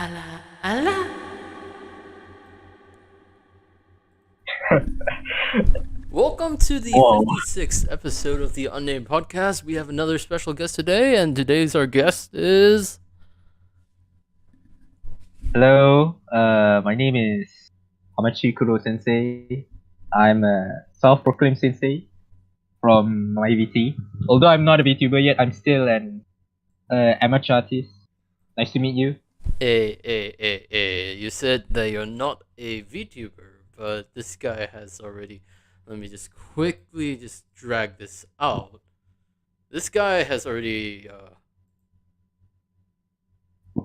Allah, Allah. Welcome to the Whoa. 56th episode of the Unnamed Podcast. We have another special guest today, and today's our guest is. Hello. My name is Hamachi Kuro Sensei. I'm a self-proclaimed sensei from my VT. Although I'm not a VTuber yet, I'm still an amateur artist. Nice to meet you. Hey. You said that you're not a VTuber, but this guy has already. Let me just quickly just drag this out. This guy has already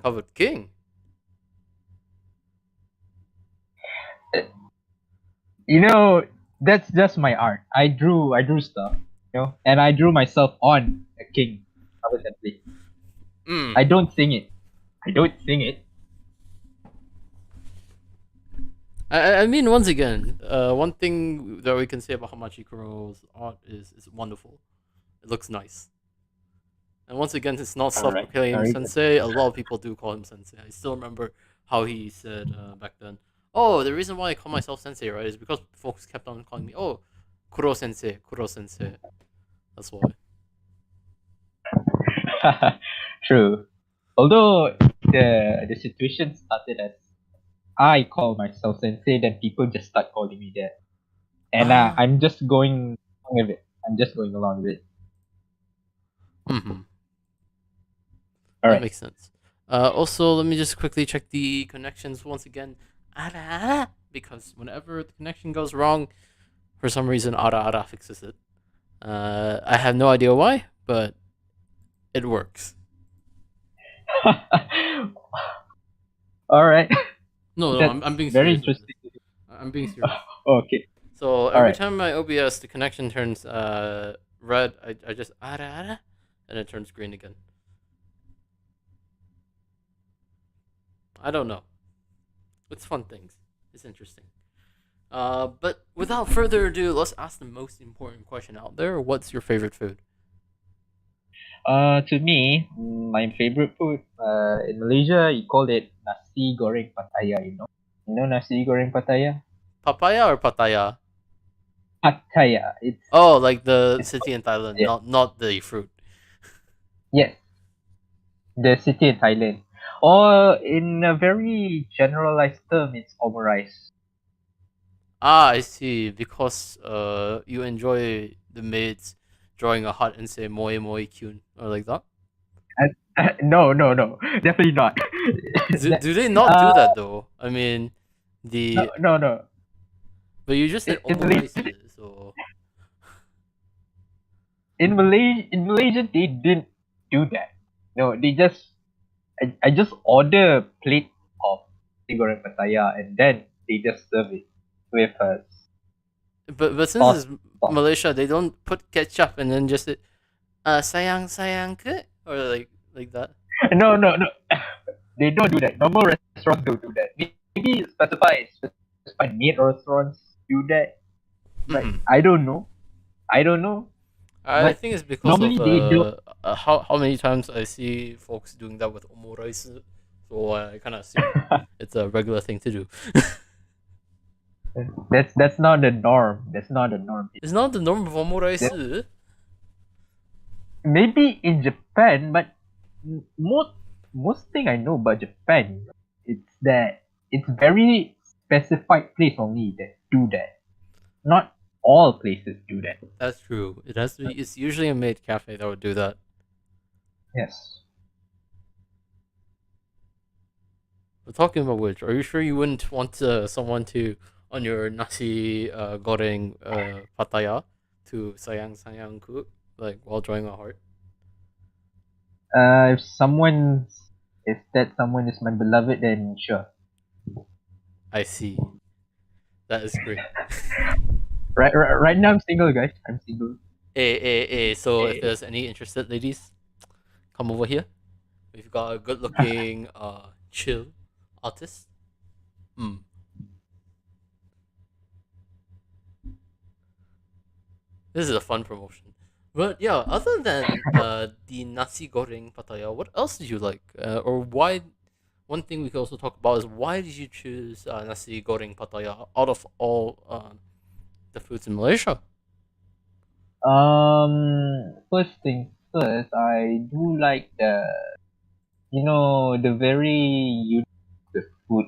covered King. You know, that's just my art. I drew stuff, and I drew myself on a king. Obviously, I don't sing it. I mean, once again, one thing that we can say about Hamachi Kuro's art is wonderful. It looks nice. And once again, it's not self-proclaimed Alright. sensei. A lot of people do call him sensei. I still remember how he said back then, "Oh, the reason why I call myself sensei, right, is because folks kept on calling me, oh, Kuro sensei, Kuro sensei." That's why. True. Although the situation started as I call myself sensei, then people just start calling me that, and I'm just going along with it. Mm-hmm. All That right. makes sense. Also, let me just quickly check the connections once again. Because whenever the connection goes wrong, for some reason, Ara fixes it. I have no idea why, but it works. All right. No, That's I'm being very serious. interesting. I'm being serious. Okay. So every Alright. time my OBS the connection turns red, I just Ara, and it turns green again. I don't know. It's fun things. It's interesting. But without further ado, let's ask the most important question out there. What's your favorite food? To me, my favorite food. In Malaysia, you call it nasi goreng pattaya. You know nasi goreng pattaya. Papaya or pataya? Pattaya. It's Oh, like the it's city in Thailand, yeah. not the fruit. Yes, the city in Thailand. Or in a very generalized term, it's omurice. Ah, I see. Because you enjoy the maids drawing a heart and say "moe moe kyun" or like that. No, definitely not. Do they not do that though? I mean, the No. but you just said In Malaysia, omurice, so in Malaysia, they didn't do that. No, they just I just order a plate of nasi goreng pattaya and then they just serve it with a but since sauce. it's Malaysia, they don't put ketchup and then just say, sayang sayang ke or like that. No. They don't do that. Normal restaurants don't do that. Maybe specified maid restaurants do that. But Mhm. I don't know. I But think it's because of normally they don't. how many times I see folks doing that with omurice, so I kind of assume it's a regular thing to do. That's not the norm. That's not the norm. It's not the norm of omurice. Maybe in Japan, but most thing I know about Japan, it's that it's very specified place only that do that. Not all places do that. That's true. It has to be. It's usually a maid cafe that would do that. Yes. But talking about which, are you sure you wouldn't want someone to on your nasi goreng pataya to sayang sayang ku like while drawing a heart? If that someone is my beloved, then sure. I see. That is great. Right now I'm single, guys. I'm single. So if Eh, there's any interested ladies, come over here. We've got a good looking chill artist. Hmm. This is a fun promotion. But yeah, other than the nasi goreng pataya, what else did you like? Or why one thing we could also talk about is why did you choose nasi goreng Pattaya out of all the foods in Malaysia? First thing first, I do like the very unique food.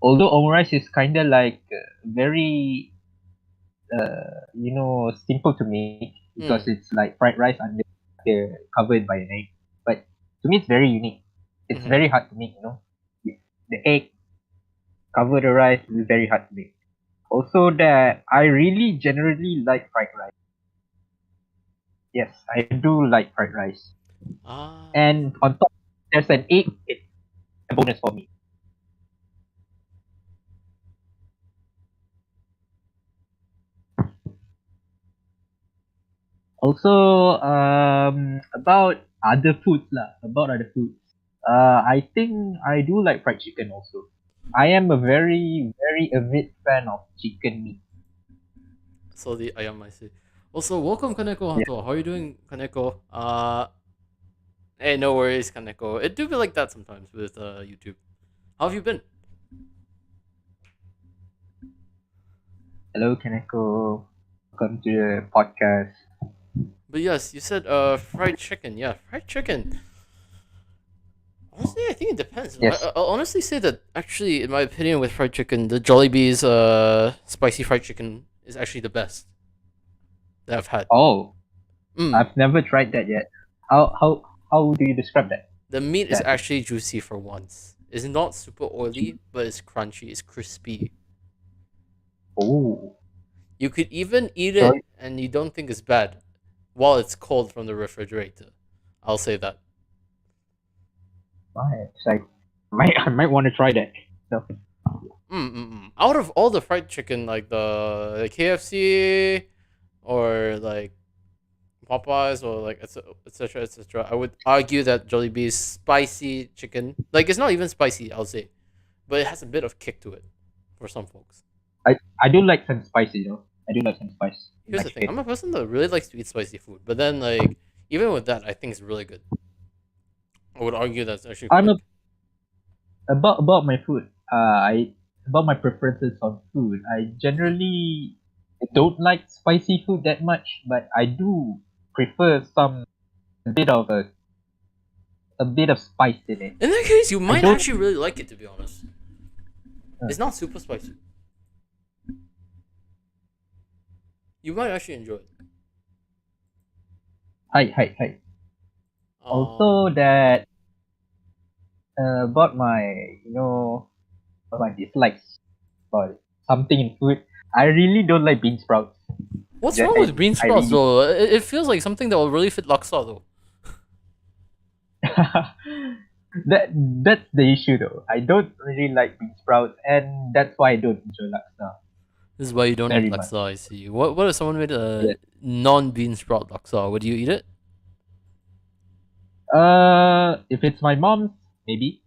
Although omurice is kind of like very simple to make because Hmm. it's like fried rice under covered by an egg. But to me, it's very unique. It's Mm-hmm. very hard to make. The egg cover the rice is very hard to make. Also, that I really generally like fried rice. Yes, I do like fried rice. Ah. And on top, there's an egg. It's a bonus for me. Also, about other foods lah. About other foods. I think I do like fried chicken also. I am a very, very avid fan of chicken meat. So the ayam I see. Also, welcome Kaneko Yeah. Hato. How are you doing, Kaneko? Hey, no worries, Kaneko. It do be like that sometimes with YouTube. How have you been? Hello, Kaneko. Welcome to the podcast. But yes, you said fried chicken. Yeah, fried chicken. Honestly, I think it depends. Yes. I'll honestly say that actually, in my opinion, with fried chicken, the Jollibee's spicy fried chicken is actually the best that I've had. Oh, Mm. I've never tried that yet. How do you describe that? The meat is That. actually juicy for once. It's not super oily, but it's crunchy. It's crispy. Oh, You could even eat so it and you don't think it's bad while it's cold from the refrigerator. I'll say that. it's like I might want to try that. So, Out of all the fried chicken, like the KFC or like Popeyes or like etc. etc., I would argue that Jollibee's spicy chicken, like it's not even spicy, I'll say, but it has a bit of kick to it for some folks. I do like some spice. I do like some spice in Here's my the thing: I'm chicken. a person that really likes to eat spicy food, but then like even with that, I think it's really good. I would argue that's actually I'm quite a, about my food. I about my preferences on food. I good. Mhm. generally don't like spicy food that much, but I do prefer some a bit of a bit of spice in it. In that case, you I might don't. actually really like it. To be honest, Uh, it's not super spicy. You might actually enjoy it. hi, hi, hi. Um, Also, that about my about my dislikes about something in food. I really don't like bean sprouts. what's That wrong with bean I sprouts really though? It feels like something that will really fit laksa though. that's the issue though. I don't really like bean sprouts, and that's why I don't enjoy laksa This is why you don't eat very much. laksa. I see. What if someone made Yeah. a non bean sprout laksa? Would you eat it? If it's my mom's, maybe.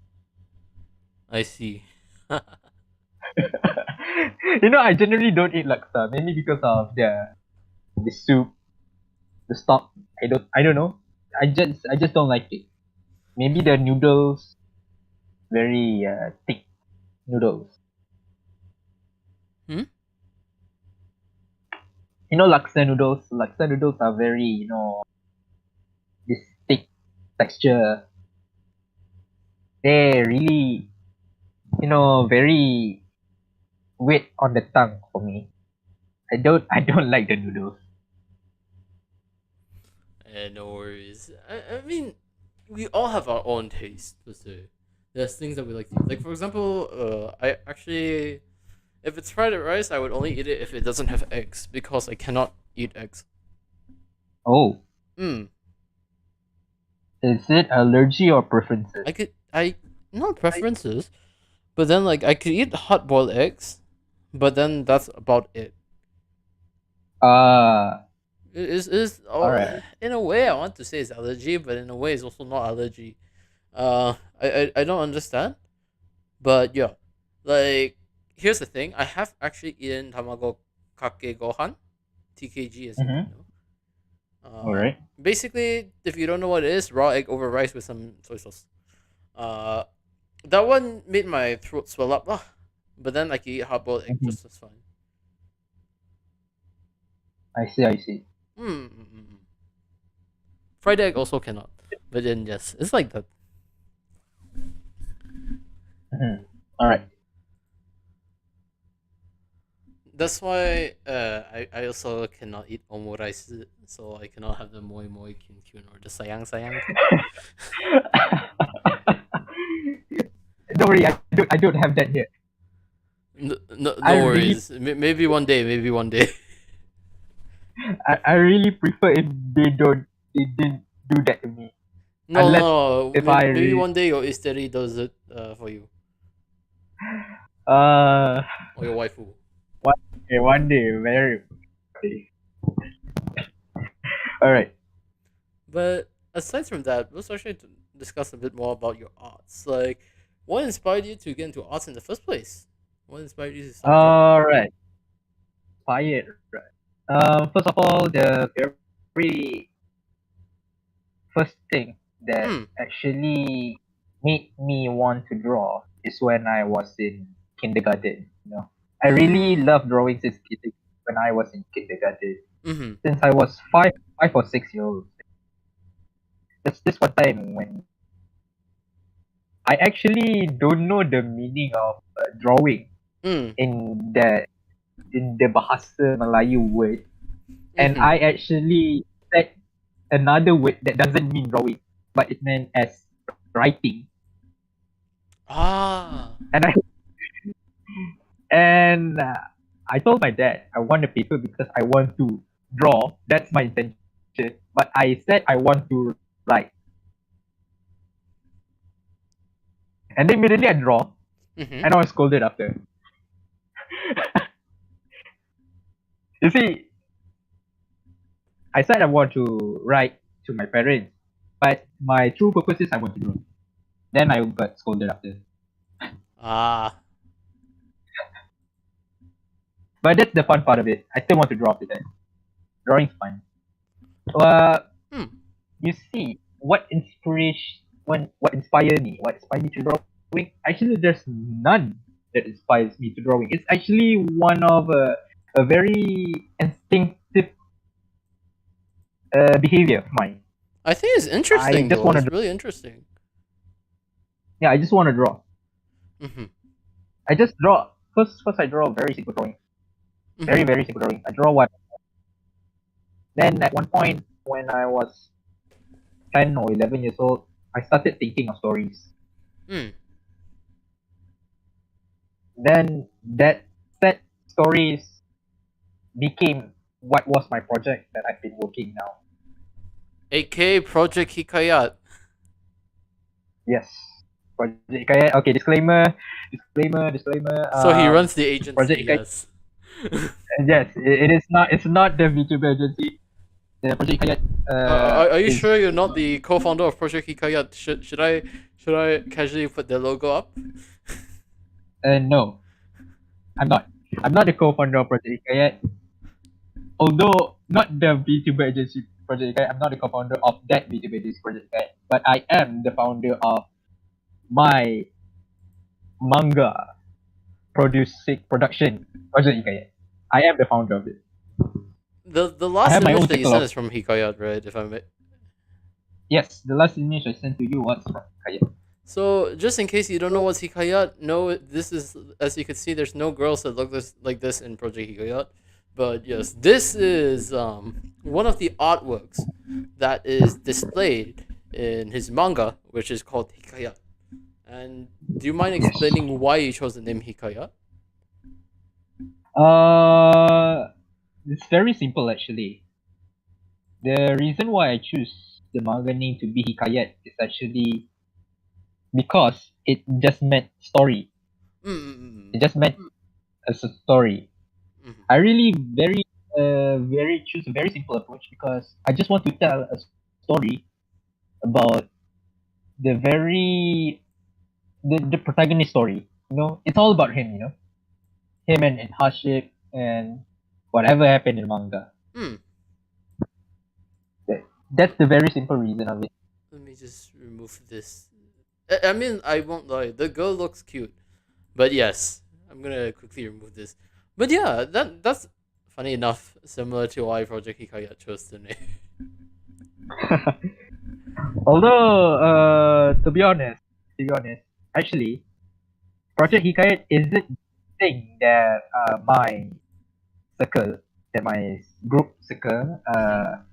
I see. I generally don't eat laksa, mainly because of the soup, the stock. I don't know. I just don't like it. Maybe the noodles very thick noodles. Hmm? Laksa noodles. Laksa noodles are very this thick texture. They really very weight on the tongue for me. I don't like the noodles. No worries. I mean, we all have our own taste, per se. There's things that we like to eat. Like, for example, I actually, if it's fried rice, I would only eat it if it doesn't have eggs, because I cannot eat eggs. Oh, Hmm. is it allergy or preferences? Not preferences, but then, like, I could eat hard boiled eggs, but then that's about it. Uh, all Oh, right. in a way, I want to say it's allergy, but in a way, it's also not allergy. I don't understand. But yeah, like here's the thing: I have actually eaten tamago kake gohan, TKG as you might Mm-hmm. know. All right. Basically, if you don't know what it is, raw egg over rice with some soy sauce. Uh, That one made my throat swell up. But then I can eat hard boiled egg Mhm. just as fine. I see, I see. Mm. Fried egg also cannot. But then yes, it's like that. Mhm. All right. That's why I also cannot eat omurice, so I cannot have the moi moi kyun kyun or the sayang sayang. Don't worry, I don't have that here. No, no, I no really, worries. Maybe one day. Maybe one day. I really prefer if they didn't do that to me. No, Unless no. if I Maybe really, one day your isteri does it for you uh, or your waifu. one day, very. All right. But aside from that, let's actually discuss a bit more about your arts. Like, what inspired you to get into arts in the first place? What inspired you to start drawing? All right. Fire. Right. First of all, the very first thing that Hmm. actually made me want to draw is when I was in kindergarten. I really Hmm. love drawing since when I was in kindergarten. Hmm. Since I was five or 6 years old. There's this one time when I actually don't know the meaning of drawing Hmm. in the bahasa Melayu word, and Hmm. I actually said another word that doesn't mean drawing, but it meant as writing. Ah. And and I told my dad I want a paper because I want to draw. That's my intention. But I said I want to write, and then immediately I draw, Hmm. and I was scolded after. You see, I said I want to write to my parents, but my true purpose is I want to draw. Then I got scolded after. Ah. But that's the fun part of it. I still want to draw after that. Drawing's fun. Uh, Hmm. you see, what inspired me? What inspired me to drawing? Actually, there's none that inspires me to drawing. It's actually one of a very instinctive behavior of mine. I think it's I interesting just though. want to It's draw. really interesting. Yeah, I just want to draw. Hmm. I just draw. First, I draw a very simple drawing. Hmm. Very simple drawing. I draw what. Then at one point, when I was 10 or 11 years old, I started thinking of stories. Hmm. Then that stories became what was my project that I've been working now. AK Project Hikayat. Yes. Project Kaya. Okay, disclaimer. So he runs the agency. Project Kaya. Yes. Yes, it is not. It's not the VTuber agency. The Project Kaya Are you is sure you're not the co-founder of Project Hikayat? Should I casually put the logo up? no. I'm not. I'm not the co-founder of Project Kaya. Although not the VTuber agency Project Kaya, I'm not the co-founder of that VTuber agency Project Kaya, but I am the founder of my manga producing production Project Ikaya. I am the founder of it. The I last have my image own that you circle sent of is from Hikayat, right? If I may. yes. The last image I sent to you was from Ikaya. So just in case you don't know what's Hikayat, no, this is, as you can see, there's no girls that look like this in Project Hikayat. But yes, this is one of the artworks that is displayed in his manga, which is called Hikayat. And do you mind Yes. explaining why you chose the name Hikayat? Uh, it's very simple actually. The reason why I choose the manga name to be Hikayat is actually because it just meant story. Mm-mm-mm. It just meant as a story. Mm-hmm. I really very choose a very simple approach because I just want to tell a story about the very the protagonist story. It's all about him. Him and hardship and whatever happened in manga. Hmm. That, that's the very simple reason of it. Let me just remove this. I mean, I won't lie. The girl looks cute, but yes, I'm gonna quickly remove this. But yeah, that's funny enough, similar to why Project Hikayat chose to name. Although, to be honest, actually, Project Hikayat isn't the thing that my circle, that my group circle, Mhm.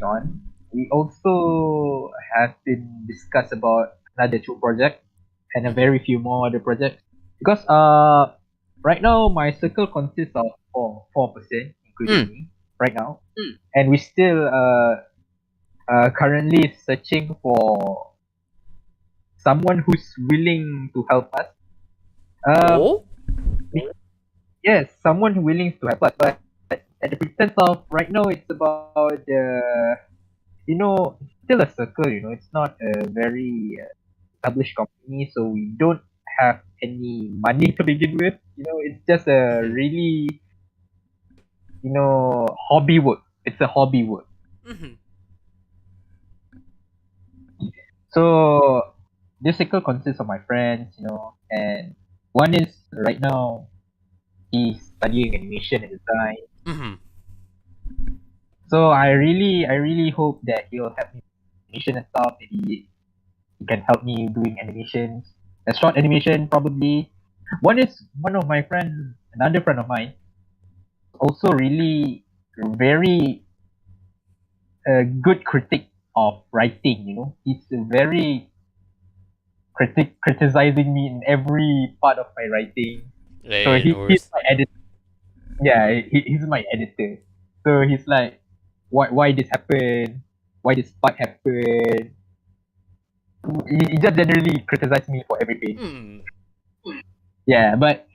on. We also have been discussed about another two projects and a Mhm. very few more other projects because right now my circle consists of four person including Mm. me right now, and we still currently searching for someone who's willing to help us. Um, Oh. yes, someone who willing to help us, but at the pretense of right now it's about it's still a circle. It's not a very established company, so we don't have any money to begin with. It's just a Mhm. really hobby work. It's a hobby work. Mhm. So this circle consists of my friends, and one is right now he's studying animation and design. Mhm. So I really hope that he'll help me with animation and stuff. Maybe he can help me doing animations, a short animation probably. One of my friends, another friend of mine, also really very good critic of writing. He's very criticizing me in every part of my writing. So Hey, no he's worries. my editor. Yeah, he's my editor. So he's like, why this happened? Why this part happened? He just generally criticized me for everything. Hmm. Yeah, but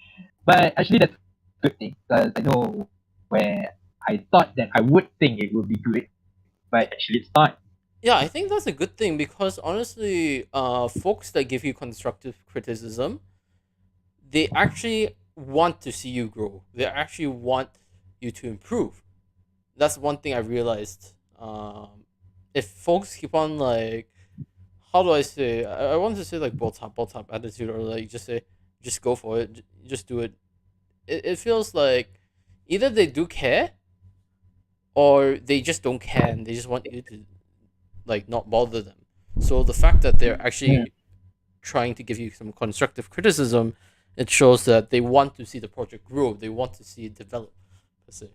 actually that's a good thing because I know where I thought that I would think it would be good, but actually it's not. Yeah, I think that's a good thing because honestly, folks that give you constructive criticism, they actually want to see you grow. They actually want you to improve. That's one thing I realized. If folks keep on like, how do I say? I want to say like ball top attitude, or like just go for it, just do it. It feels like either they do care or they just don't care and they just want you to like not bother them. So the fact that they're actually trying to give you some constructive criticism, it shows that they want to see the project grow. They want to see it develop, per se.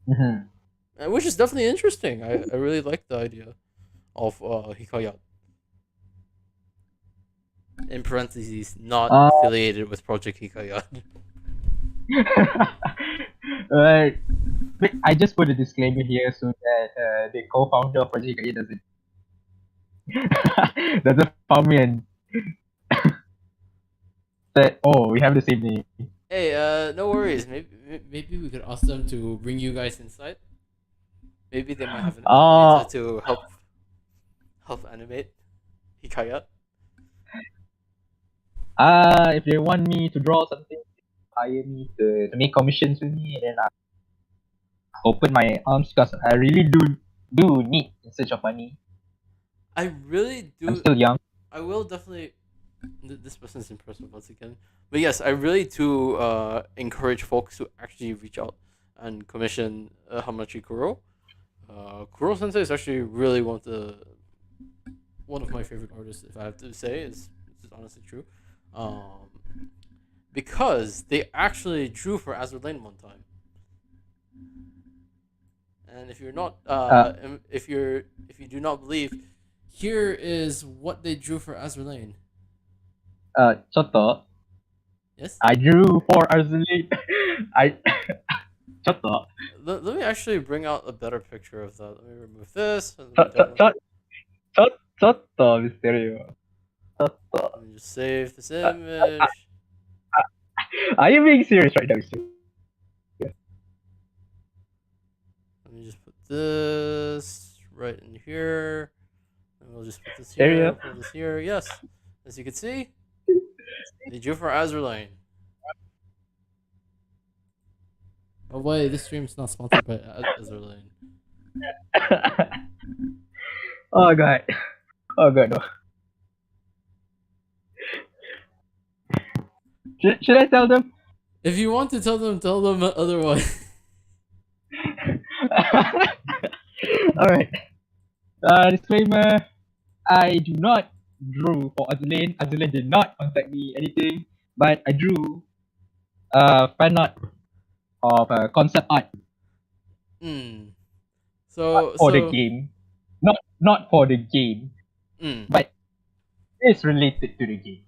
Mm-hmm. Which is definitely interesting. I really like the idea of Hikayat. In parentheses, not Uh, affiliated with Project Hikayat. right. But I just put a disclaimer here so that the co-founder of Project Kaya doesn't found me and said, "Oh, we have the same name." Hey, no worries. Maybe we could ask them to bring you guys inside. Maybe they might have an animator Uh, to help animate Hikayat. if they want me to draw something, hire me to make commissions with me, and then I open my arms because I really do need in search of money. I really I'm do. still young. I will definitely. This person's impressive once again. But yes, I really do encourage folks to actually reach out and commission Hamachi Kuro. Kuro Sensei is actually really one of my favorite artists. If I have to say, is honestly true. Um, because they actually drew for Azur Lane one time. And if you're not, Uh, if you do not believe, here is what they drew for Azur Lane. Choto. Yes. I drew 4 hours late. I Choto. Let me actually bring out a better picture of that. Let me remove this. And let me Chot download. chot chot Choto Misterio. Choto. Let me just save this image. Are you being serious right now, Misterio? Let me just put this right in here. And we'll just put this here. Misterio? Put this here. Yes, as you can see, they drew for Azur Lane. Oh wait, this stream's not sponsored by Azur Lane. Oh god. Oh god, no. Should I tell them? If you want to tell them otherwise. Alright. Disclaimer. I do not drew for Azulane. Azulane did not contact me anything. But I drew fan art of concept art So for the game. Not for the game, but it's related to the game.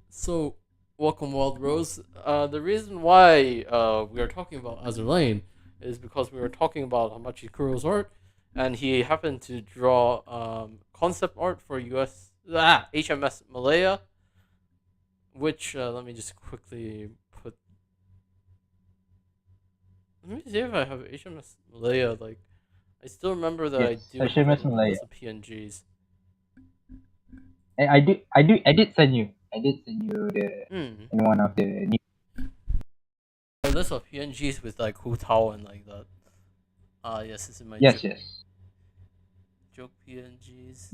So, welcome, Wild Rose. The reason why we are talking about Azulane is because we were talking about Hamachi Kuro's art, and he happened to draw concept art for HMS Malaya, which let me just quickly put. Let me see if I have HMS Malaya. Like, I still remember that Yes, I do HMS have Malaya. lots of PNGs. I did send you. I did send you the in one of the new. A list of PNGs with like Hu Tao and like that. Yes, it's in my Yes, joke, yes. joke PNGs.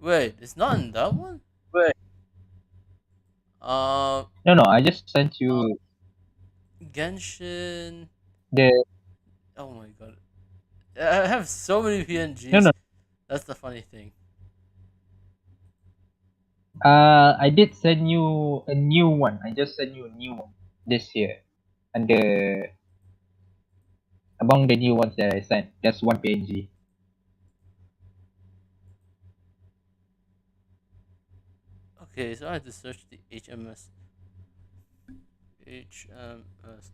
Wait, it's not in that one. Wait. Um, No, I just sent you Genshin. the. Oh my god, I have so many PNGs. No. That's the funny thing. I did send you a new one. I just sent you a new one this year, and among the new ones that I sent, there's one PNG. Okay, so I had to search the HMS. HMS.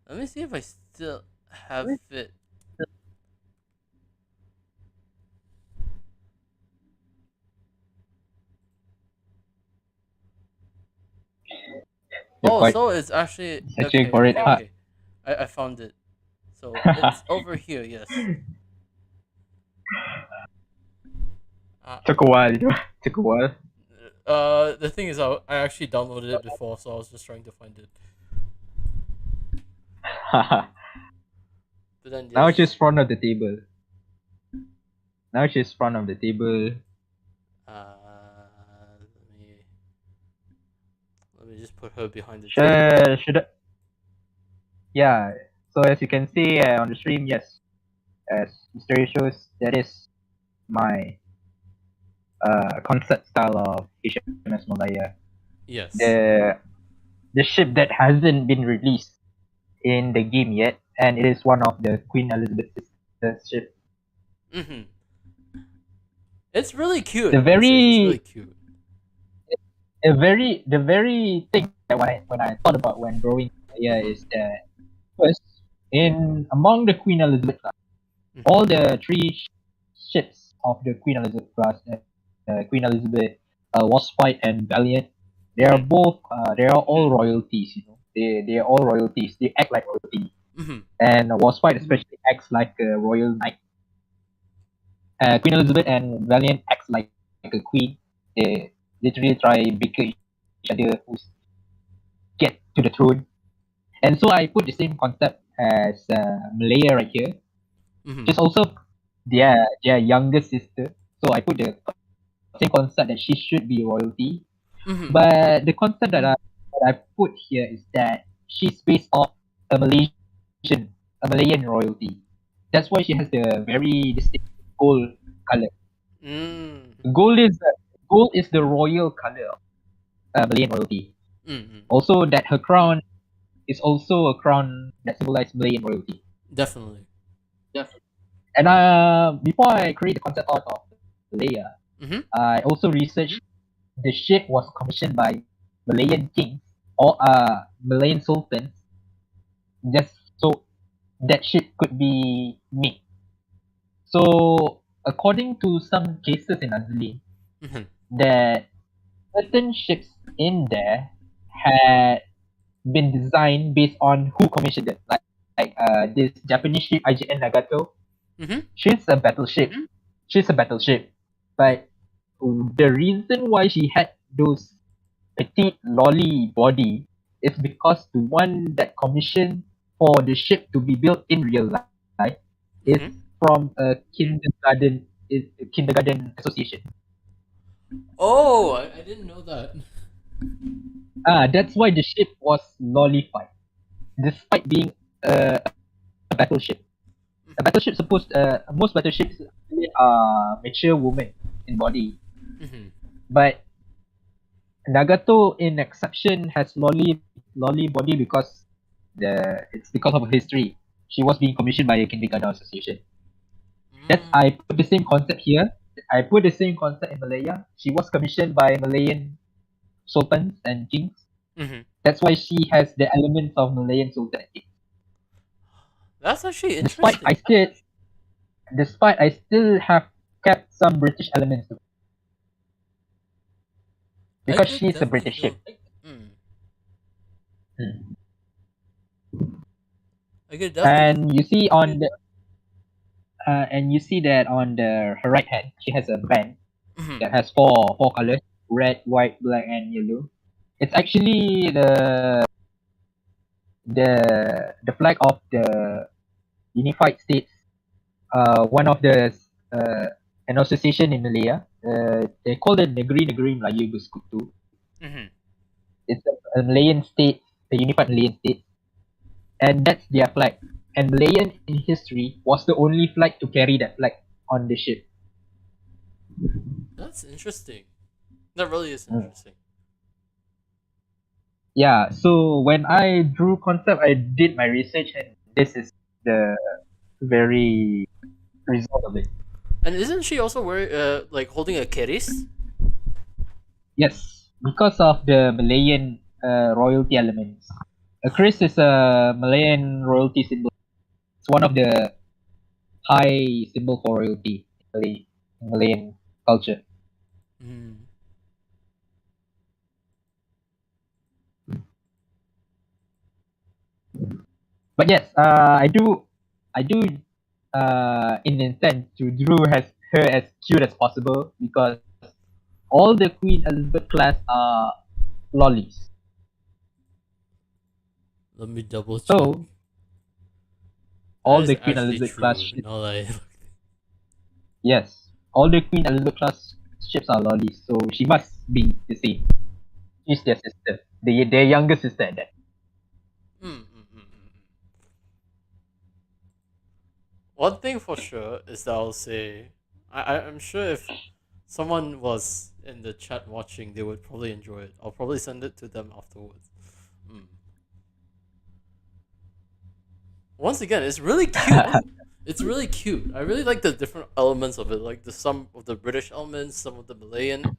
Let me see if I still have it. So it's actually searching for it. Okay. I found it. So it's over here. Yes. Took a while, you know. Took a while. The thing is, I actually downloaded it before, so I was just trying to find it. But then Now she's front of the table. Now she's front of the table. Let me just put her behind the table. Should I? Yeah. So as you can see on the stream, yes, as mystery shows, that is my concept style of HMS Malaya. Yes. The ship that hasn't been released in the game yet, and it is one of the Queen Elizabeth ships. It's really cute. It's really cute. The very thing that when I thought about when drawing is that first among the Queen Elizabeth class, all the three ships of the Queen Elizabeth class, Queen Elizabeth, Wasp-White, and Valiant, they are both they are all royalties. You know, they are all royalties. They act like royalty, and Wasp-White especially acts like a royal knight. Queen Elizabeth and Valiant acts like a queen. They literally try bicker each other who's get to the throne. And so I put the same concept as Malaya right here. She's also their younger sister. So I put the same concept that she should be royalty. But the concept that I put here is that she's based off a Malayan royalty. That's why she has the very distinct gold color. Gold is the royal color of Malayan royalty. Also, that her crown is also a crown that symbolizes Malayan royalty. Definitely. And before I create the concept art of Malaya, I also researched the ship was commissioned by Malayan kings or Malayan sultans, just so that ship could be made. So according to some cases in Azuli, that certain ships in there had been designed based on who commissioned it. Like this Japanese ship IJN Nagato. She's a battleship. She's a battleship. But the reason why she had those petite lolly body is because the one that commissioned for the ship to be built in real life It's Mm-hmm. from a kindergarten association. Oh, I didn't know that. That's why the ship was lollified, despite being a battleship. A battleship supposed most battleships are mature women in body, Mm-hmm. but Nagato in exception has lolly body because it's because of history. She was being commissioned by a kindergarten association. That's Mm. I put the same concept here. I put the same concept in Malaya. She was commissioned by Malayan sultans and kings. Mm-hmm. That's why she has the elements of Malayan sultan and king. That's actually Despite I interesting. still despite I still have kept some British elements I because could she's a definitely British feel. ship. Mm, Hmm. I could definitely. And you see on the and you see that on her right hand, she has a band Mm-hmm. that has four colors: red, white, black, and yellow. It's actually the flag of the Unified States. One of the uh, an association in Malaya. They call it Negeri Negeri Melayu Bersekutu. Mm-hmm. It's a Malayan state, a unified Malayan state, and that's their flag. And Malayan in history was the only flag to carry that flag on the ship. That's interesting. That really is Mm. interesting. Yeah, so when I drew concept, I did my research, and this is the very result of it. And isn't she also wearing like holding a keris? Yes, because of the Malayan royalty elements. A Chris is a Malayan royalty symbol. It's one of the high symbol for royalty in Malayan culture. Mm. But yes, I do, in intent to draw her as cute as possible because all the Queen Elizabeth class are lollies. Let me double check. So That all is the Queen actually Elizabeth class true. ships, Now that I yes, all the Queen Elizabeth class ships are lollies. So she must be the same. She's their sister, their younger sister at that. One thing for sure is that I'll say, I'm sure if someone was in the chat watching, they would probably enjoy it. I'll probably send it to them afterwards. Mm. Once again, it's really cute. It's really cute. I really like the different elements of it, like the some of the British elements, some of the Malayan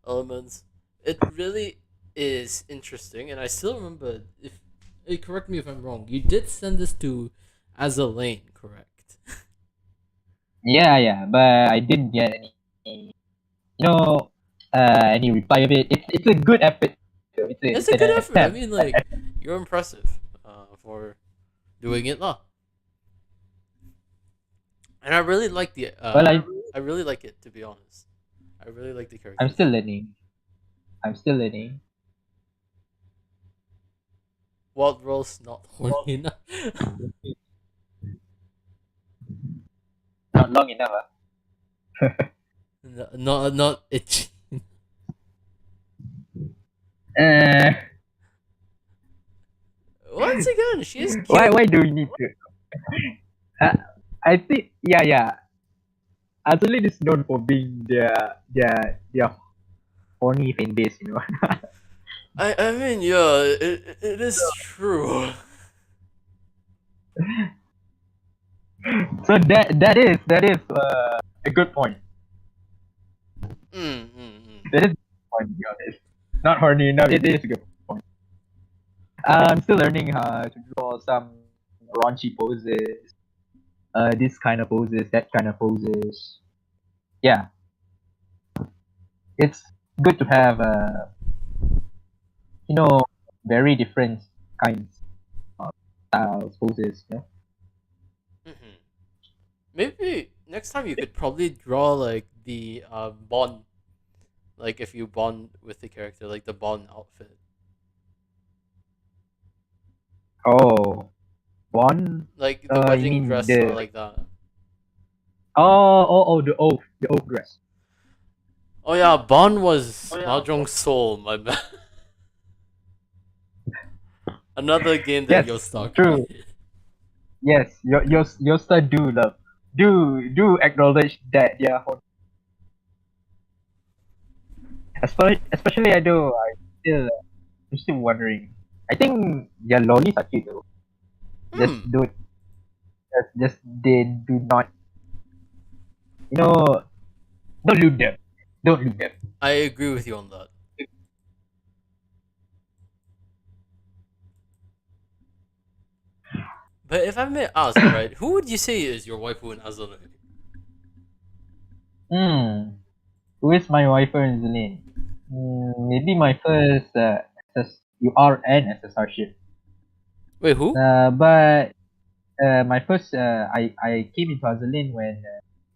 elements. It really is interesting, and I still remember. If correct me if I'm wrong, you did send this to as a lane, correct? Yeah, but I didn't get any, you know, any reply of it. It's a good effort. It's It's a an good effort. I attempt. mean, like you're impressive for doing it, lah. And I really like the. Well, I really like it, to be honest. I really like the I'm still characters. learning. I'm still learning. Wild Rose not horny enough. Not long enough. Not itchy. Uh, Once again, she is why cute. why do we need to? Uh, I think yeah. Adelaide is known for being their horny fan base. I mean, yeah, it is true. So that is a good point. That is a good point, to be honest. Not horny enough. It is a good point. I'm still learning how to draw some raunchy poses. This kind of poses, that kind of poses. Yeah, it's good to have you know very different kinds of styles, poses. Mm-hmm. Maybe next time you could probably draw like the bond, like if you bond with the character, like the bond outfit, Oh, one. like the You wedding mean dress or the like that. The oak dress. Oh yeah, Bond was Mahjong Soul, my bad. Another game that Yes, Yostar true. created. Yes, your star do love. Do acknowledge that, yeah. Especially I'm still wondering. I think their lollies are cute though. Just Hmm. do just they do not, you know, don't loot them. Don't loot them. I agree with you on that. But if I may ask, right, who would you say is your waifu in Azure? Hmm. Who is my wife in Zelin? Maybe my first URN SSR ship. Wait, who? But my first I came into Azulin when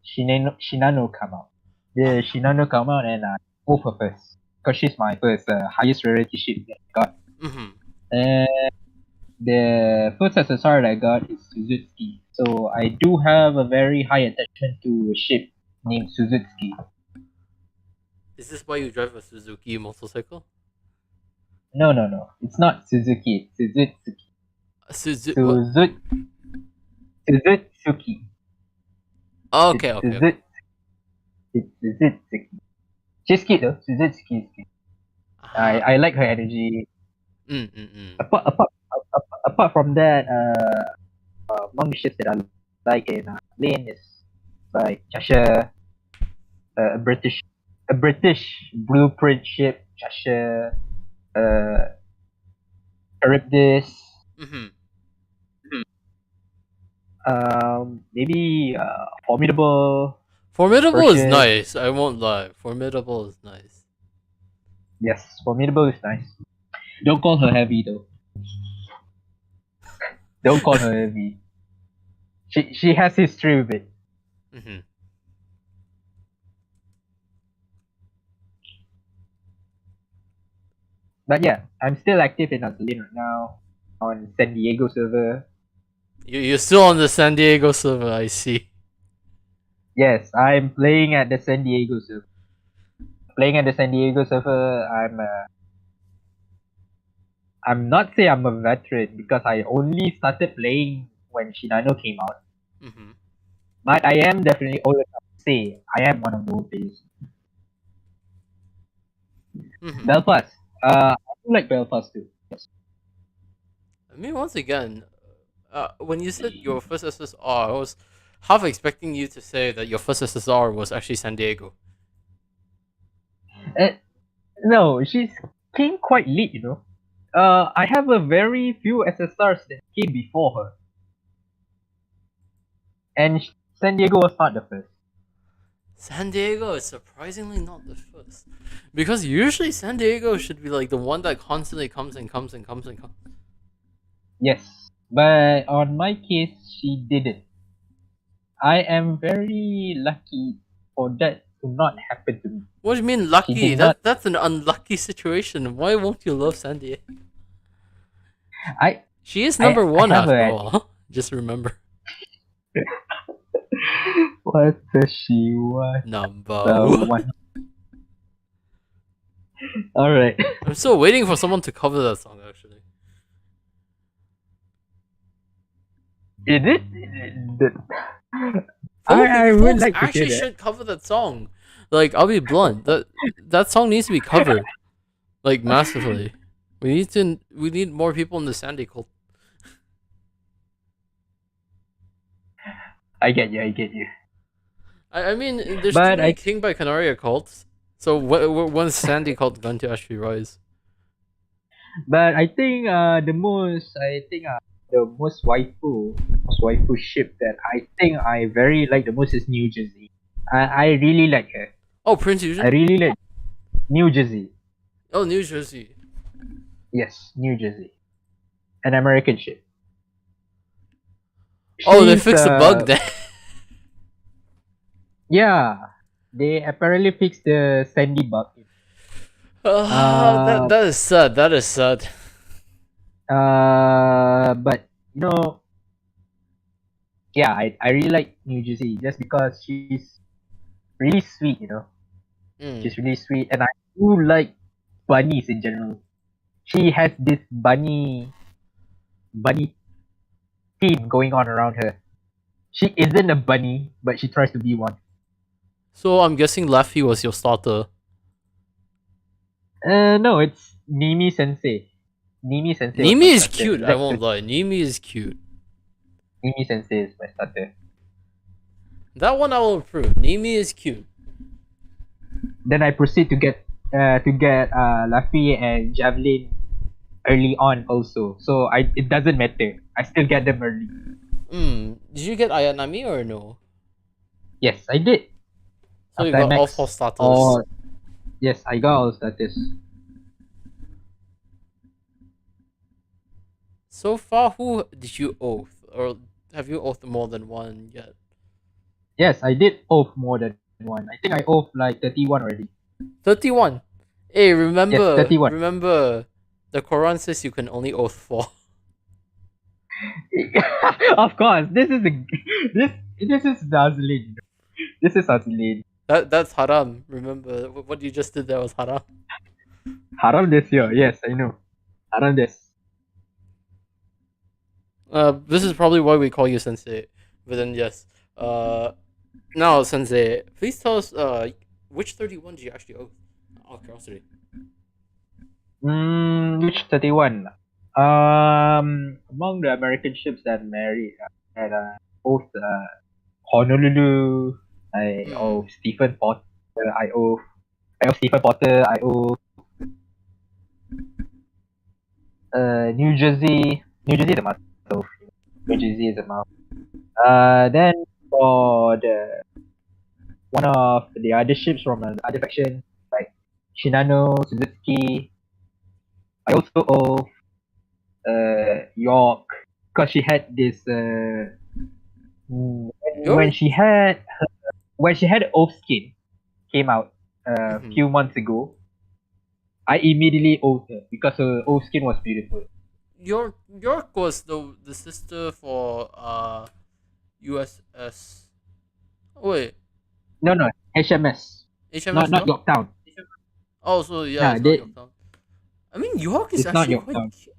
Shinano come out. The Ah, Shinano come out and I go for first because she's my first highest rarity ship that I got. mm-hmm. And the first SSR that I got is Suzuki. So I do have a very high attachment to a ship named Suzuki. Is this why you drive a Suzuki motorcycle? No. It's not Suzuki. It's Suzuki. What? Suzuki. Oh, It's okay. Suzuki. It's Suzuki. She's cute though. Suzuki is cute. Ah, I like her energy. mm. Apart from that, among the ships that I like in Lane is like Cheshire, a British blueprint ship, Cheshire, uh, Charybdis, Mm-hmm. maybe Formidable, Formidable is Perseus. nice. I won't lie. Formidable is nice. Yes, Formidable is nice. Don't call her heavy though. Don't call her heavy. She has history with it. Mm-hmm. But yeah, I'm still active in Azulin right now on San Diego server. You're still on the San Diego server, I see. Yes, I'm playing at the San Diego server. Playing at the San Diego server, I'm not say I'm a veteran because I only started playing when Shinano came out. Mm-hmm. But I am definitely old enough to say I am one of the old players. Mm-hmm. Belfast. I do like Belfast too. Yes. I mean, once again, when you said your first SSR, I was half expecting you to say that your first SSR was actually San Diego. Uh, no, she's came quite late, you know. I have a very few SSRs that came before her, and San Diego was not the first. San Diego is surprisingly not the first. Because usually San Diego should be like the one that constantly comes and comes and comes and comes. Yes, but on my case, she didn't. I am very lucky for that to not happen to me. What do you mean She lucky? did not. That's an unlucky situation. Why won't you love San Diego? I She is I number I one have after a. all. Just remember. What does she want? Number The one. one. All right. I'm still waiting for someone to cover that song actually. Is it? I would Folks like to hear actually that. should cover that song. Like, I'll be blunt. That song needs to be covered. Like massively. We need more people in the Sandy cult. I get you. I get you. I mean, there's too But many I King by Canaria cults. So when's Sandy cult going to actually rise? but I think the most waifu ship that I think I very like the most is New Jersey. I really like her. Oh, Prince I Eugene? really like New Jersey. Oh, New Jersey. Yes, New Jersey. An American ship. Oh, they She's fixed the bug there. yeah. They apparently fixed the sandy bug. Uh That is sad. That is sad. but you know, yeah, I really like New Jersey just because she's really sweet, you know. Mm. She's really sweet, and I do like bunnies in general. She has this bunny theme going on around her. She isn't a bunny, but she tries to be one. So I'm guessing Laffy was your starter. No, it's Nimi Sensei. Nimi Sensei was my Nimi is starter. cute. I Exactly. won't lie. Nimi is cute. Nimi Sensei is my starter. That one I will approve. Nimi is cute. Then I proceed to get Luffy and Javelin early on also. So it doesn't matter. I still get them early. Did you get Ayanami or no? Yes, I did. So you After I got all four max starters. all yes, I got all status. So far, who did you oath? Or have you oathed more than one yet? Yes, I did oath more than one. I think I oath like 31 already. 31. Hey, Yes, remember, 31. remember, the Quran says you can only oath 4. Of course, this this is dazzling. This is dazzling. That's haram. Remember, what you just did there was haram. Haram this year. Yes, I know. Haram this. This is probably why we call you Sensei. But then, yes. Now, Sensei, please tell us, which 31 did you actually oath? Out of curiosity. Which 31? Among the American ships that married, that oath Honolulu. I owe Stephen Potter. I owe Stephen Potter. I owe New Jersey. New Jersey is a must. So New Jersey is a must. Then for the one of the other ships from the other faction, like Shinano, Suzuki, I also owe York because she had this when You're. she had Oath Skin came out a Mhm. few months ago. I immediately owed her because her Oath Skin was beautiful. York was the sister for USS. Oh, wait, No, HMS, HMS not York. Yorktown. Oh, so yeah, Nah, it's not Yorktown. I mean, York is it's not actually quite Yorktown. cute.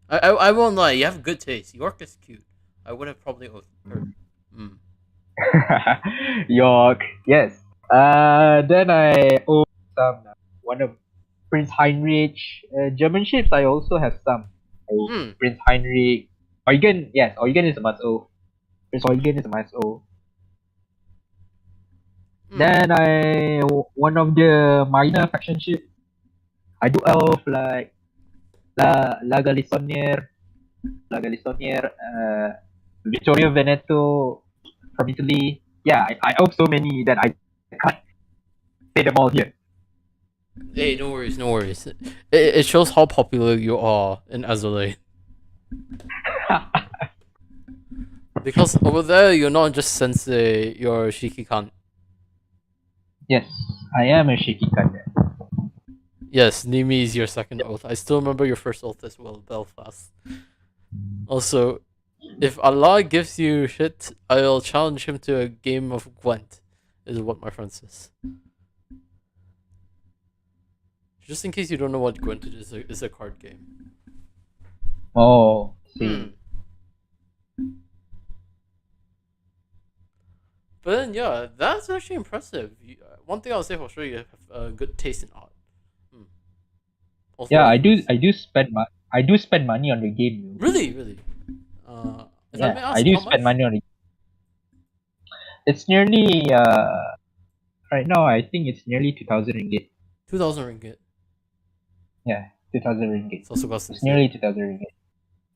I won't lie. You have good taste. York is cute. I would have probably oathed her. Mm. York, yes. Then I owe some one of Prince Heinrich German ships. I also have some. I owe Mm. Prince Heinrich. Eugen, yes, Eugen is a must owe. Prince Eugen is a must owe. Mm. Then one of the minor faction ships. I do owe like La Galissoniere, Vittorio Veneto from Italy. Yeah, I owe so many that I can't say them all here. Hey, no worries, no worries. It shows how popular you are in Azalea. Because over there, you're not just sensei, you're Shikikan. Yes, I am a Shikikan. Yes, Nimi is your second oath. I still remember your first oath as well, Belfast. Also, if Allah gives you shit, I'll challenge him to a game of Gwent, is what my friend says. Just in case you don't know what Gwent is, it's a card game. Oh, see. But then, yeah, that's actually impressive. One thing I'll say for sure, you have good taste in art. Also, Yeah, of course. I do spend money on the game. Really, really. If I Yeah, may I ask, do how spend much? money on it. It's nearly right now. I think it's nearly 2,000 ringgit. 2,000 ringgit. Yeah, 2,000 ringgit. It's also got It's sensei. nearly 2,000 ringgit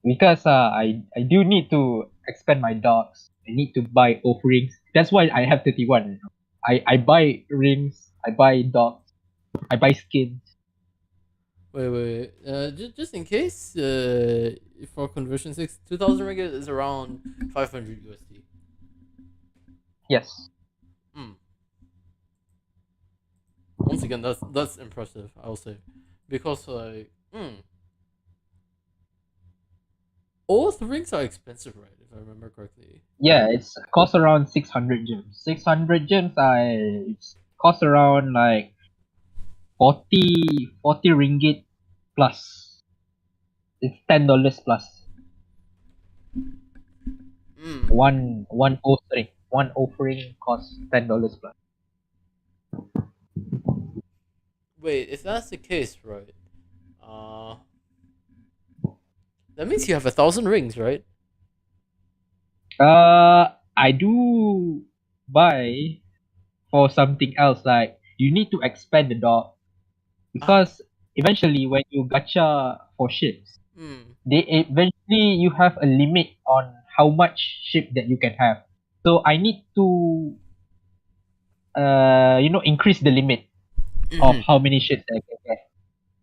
because I do need to expand my dogs. I need to buy off rings. That's why I have 31. I buy rings. I buy dogs. I buy skins. Wait. Just in case, for conversion 6, 2,000 ringgit is around 500 USD. Yes. Hmm. Once again, that's impressive. I'll say, because like, All the rings are expensive, right? If I remember correctly. Yeah, it's cost around 600 gems. 600 gems, it's cost around like 40 ringgit plus. It's $10 plus. Mm. One offering costs $10 plus. Wait, if that's the case, right? Uh, that means you have 1,000 rings, right? I do buy for something else. Like you need to expand the dog Ah. because eventually when you gacha for ships, Mm. they eventually you have a limit on how much ship that you can have. So I need to increase the limit of Mm-hmm. how many ships that I can get.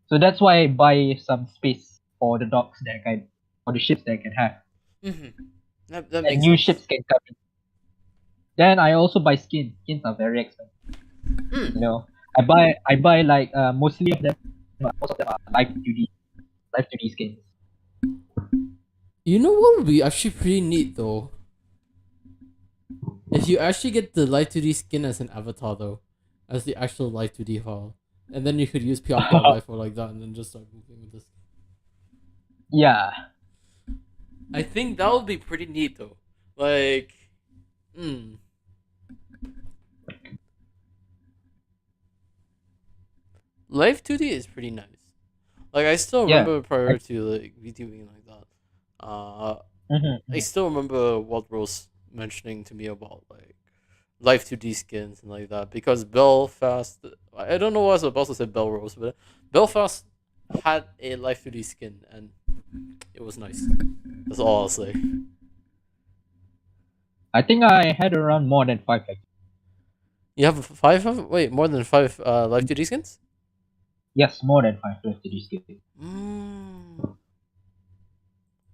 So that's why I buy some space for the docks that I can, for the ships that I can have, Mm-hmm. That and makes new sense. ships can come in. Then I also buy skins. Skins are very expensive. You Mm. know, I buy like mostly of them, most of them are live 2D skins. You know what would be actually pretty neat though? If you actually get the Light 2D skin as an avatar though, as the actual Light 2D file, and then you could use PRPRY for like that, and then just start moving with this. Yeah, I think that would be pretty neat though. Like, hmm, Live 2D is pretty nice. Like I still yeah. remember I, prior to like VTubing like that. mhm, I mhm. still remember Walt Rose mentioning to me about like Live 2D skins and like that because Belfast. I don't know why I was about to say Belrose, but Belfast had a Live 2D skin and it was nice. That's all I'll say. I think I had around more than five. Like, You have five of wait more than five Live 2D skins? yes, more than five left to this game. Mm.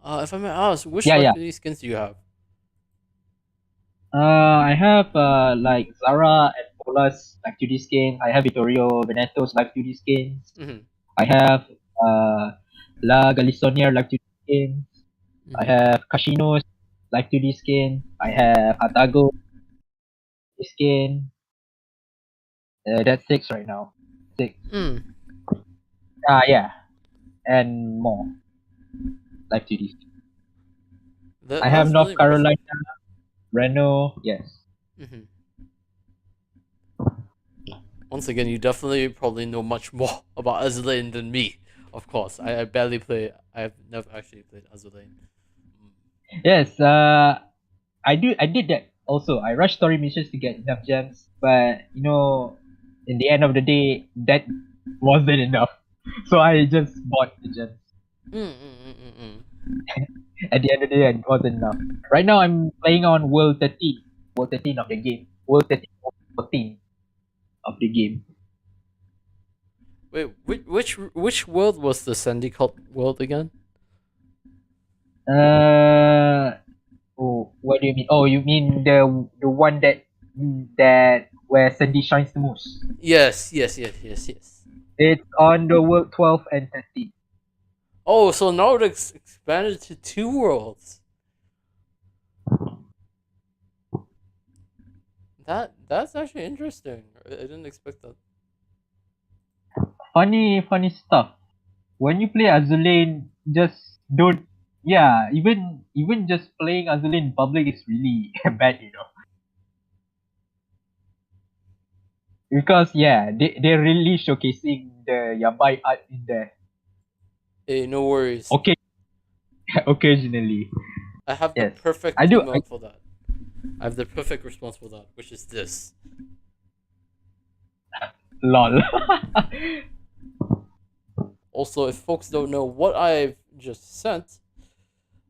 If I may ask, which Yeah, Live yeah. 2D skins do you have? I have like Zara and Pola's like 2D skins. I have Vittorio Veneto's like 2D skins. Mm-hmm. I have La Galissoniere like 2D skins. I Mm-hmm. have Casino's like 2D skin. I have Atago skin. That's six right now. Six. Mm. Yeah, and more like 2D skins. I have That's really North impressive. Carolina, Reno. Yes. Mm-hmm. Once again, you definitely probably know much more about Azulain than me. Of course, I barely play. I've never actually played Azulain. Yes. I did that also. I rushed story missions to get enough gems, but in the end of the day, that wasn't enough. So I just bought the gems. Mm. At the end of the day, it wasn't enough. Right now, I'm playing on World 13. World 13 of the game. World 13, 14 of the game. Wait, which world was the Sandy called world again? Uh, oh, what do you mean? Oh, you mean the one that where Sandy shines the most? Yes. It's on the World 12 and 13. Oh, so now it's expanded to two worlds. That's actually interesting. I didn't expect that. Funny stuff. When you play Azulain, just don't. Yeah, even just playing Azulain in public is really bad. Because yeah, they're really showcasing the Yabai art in there. Hey, no worries. Okay, occasionally. I have the Yes, perfect I do. emote for that. I have the perfect response for that, which is this. Lol. Also, if folks don't know what I've just sent,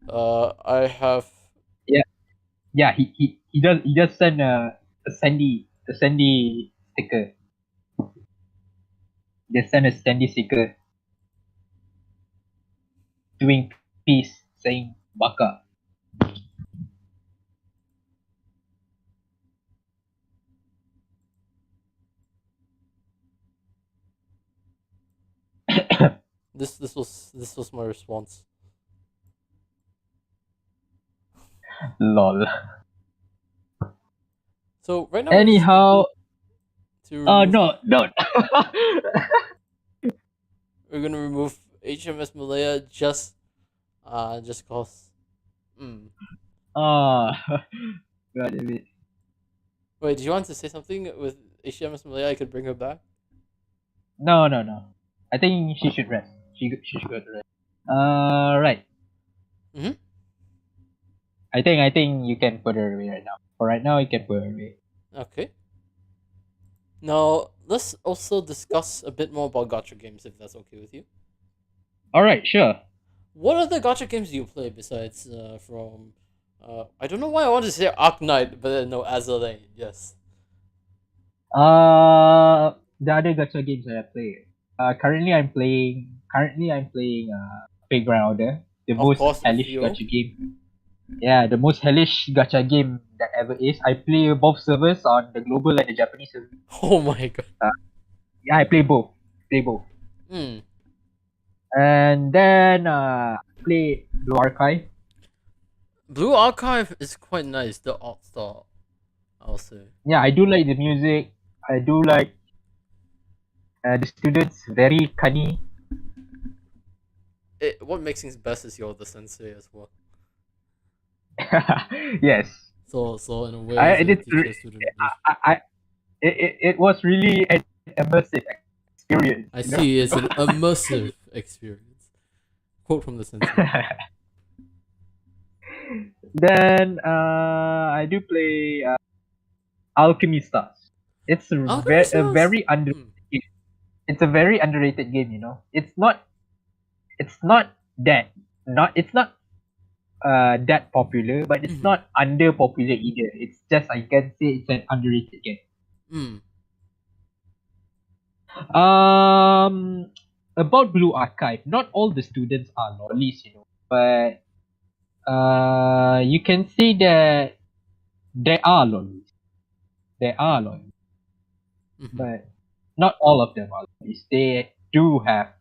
I have. Yeah, yeah. He does send a Sandy sticker. They send a Sandy sticker doing peace, saying Baka. This was my response. Lol. So right now we're just going Anyhow, to remove. no, no. We're gonna remove HMS Malaya just cause. Mm. Ah, God damn it. Wait, do you want to say something with HMS Malaya? I could bring her back. No, no, no. I think she should rest. She should go to rest. Right. Mm-hmm. I think you can put her away right now. For right now, you can put her away. Okay. Now let's also discuss a bit more about gacha games, if that's okay with you. All right, sure. What other gacha games do you play besides from? I don't know why I wanted to say Arknight, but then no, Azalane. Yes. The other gacha games that I play. Currently I'm playing Playground, the Of most course, hellish FEO. gacha game. Yeah, the most hellish gacha game that ever is. I play both servers on the global and the Japanese server. Oh my god. Yeah, I play both. Play both. Hmm. And then play Blue Archive. Blue Archive is quite nice. The art style, I'll say. Yeah, I do like the music. I do like the students very cunny. What makes things best is you're the sensei as well. Yes, So in a way, it's a teacher student relationship. I it was really an immersive experience. I see. It's an immersive experience. Quote from the sensei. Then I do play Alchemy Stars. It's Alchemy a Stars. very under. It's a very underrated game. It's not. It's not that. Not. It's not that popular, but it's Mhm. not underpopular either. It's just I can say it's an underrated game. Mm. Um, about Blue Archive, not all the students are lollies, but you can see that there are lollies. There are lollies, Mhm. but not all of them are lollies. They do have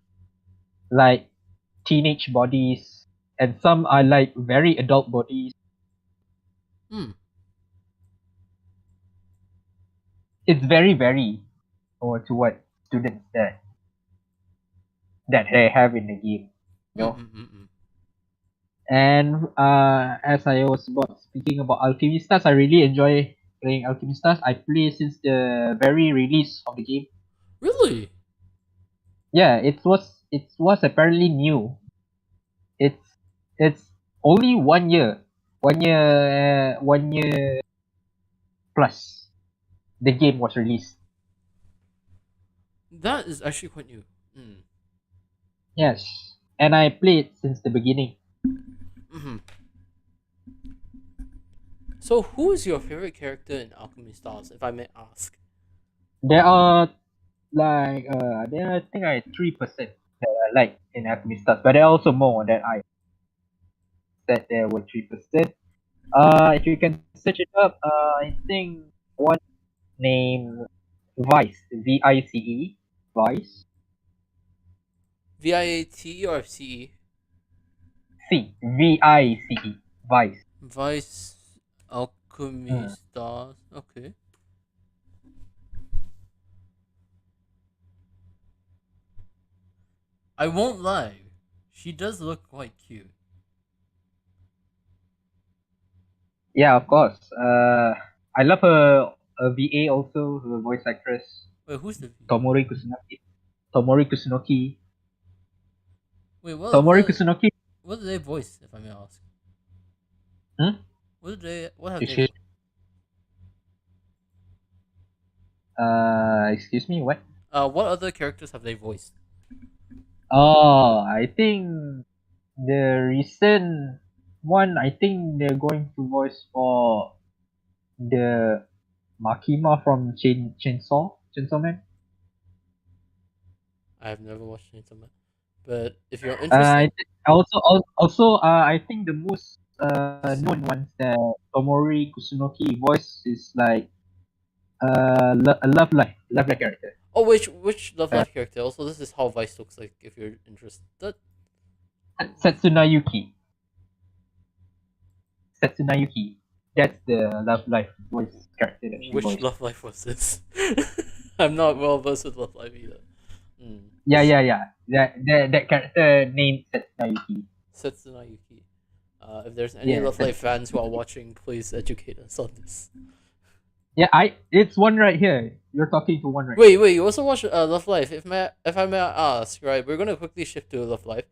like teenage bodies, and some are like very adult bodies. Mm. It's very or to what students that they have in the game, you Mm. know. Mm. Mm. Mm. And as I was speaking about Alchemy Stars, I really enjoy playing Alchemy Stars. I play since the very release of the game. Really? Yeah, it was apparently new. It's it's only 1 year, 1 year plus. The game was released. That is actually quite new. Mm. Yes, and I played since the beginning. Hmm. So, who is your favorite character in Alchemy Stars, if I may ask? There are I think I 3% that I like in Alchemy Stars, but there are also more that I said there were 3%. If you can search it up, I think one name Vice, Vice, Vice, VIAT or FCE? Vice, Vice. Vice Alchemy Hmm. Stars. Okay. I won't lie. She does look quite cute. Yeah, of course. I love her VA also, her voice actress, Wait, who's the VA? Tomori Kusunoki. Tomori Kusunoki. Wait, Tomori Kusunoki. what do they voice, if I may ask? Hmm? What have they Excuse, voiced? excuse me, what? What other characters have they voiced? Oh, I think the recent one, I think they're going to voice for the Makima from Chainsaw Man. I have never watched Chainsaw Man, but if you're I interested, I think the most known ones that Tomori Kusunoki voice is like a love life character. oh, which Love Uh, Life character? Also, this is how Vice looks like. If you're interested, Setsuna Yuki. Setsunayuki. That's the Love Life voice character that she Which voiced. Love Life was this? I'm not well versed with Love Life either. Yeah. That character named Setsunayuki. Setsuna Yuki. If there's any Yeah, Love Life fans who are watching, please educate us on this. yeah. It's one right here. You're talking to one right. Wait, you also watch Love Life? If I may ask, right, we're gonna quickly shift to Love Life.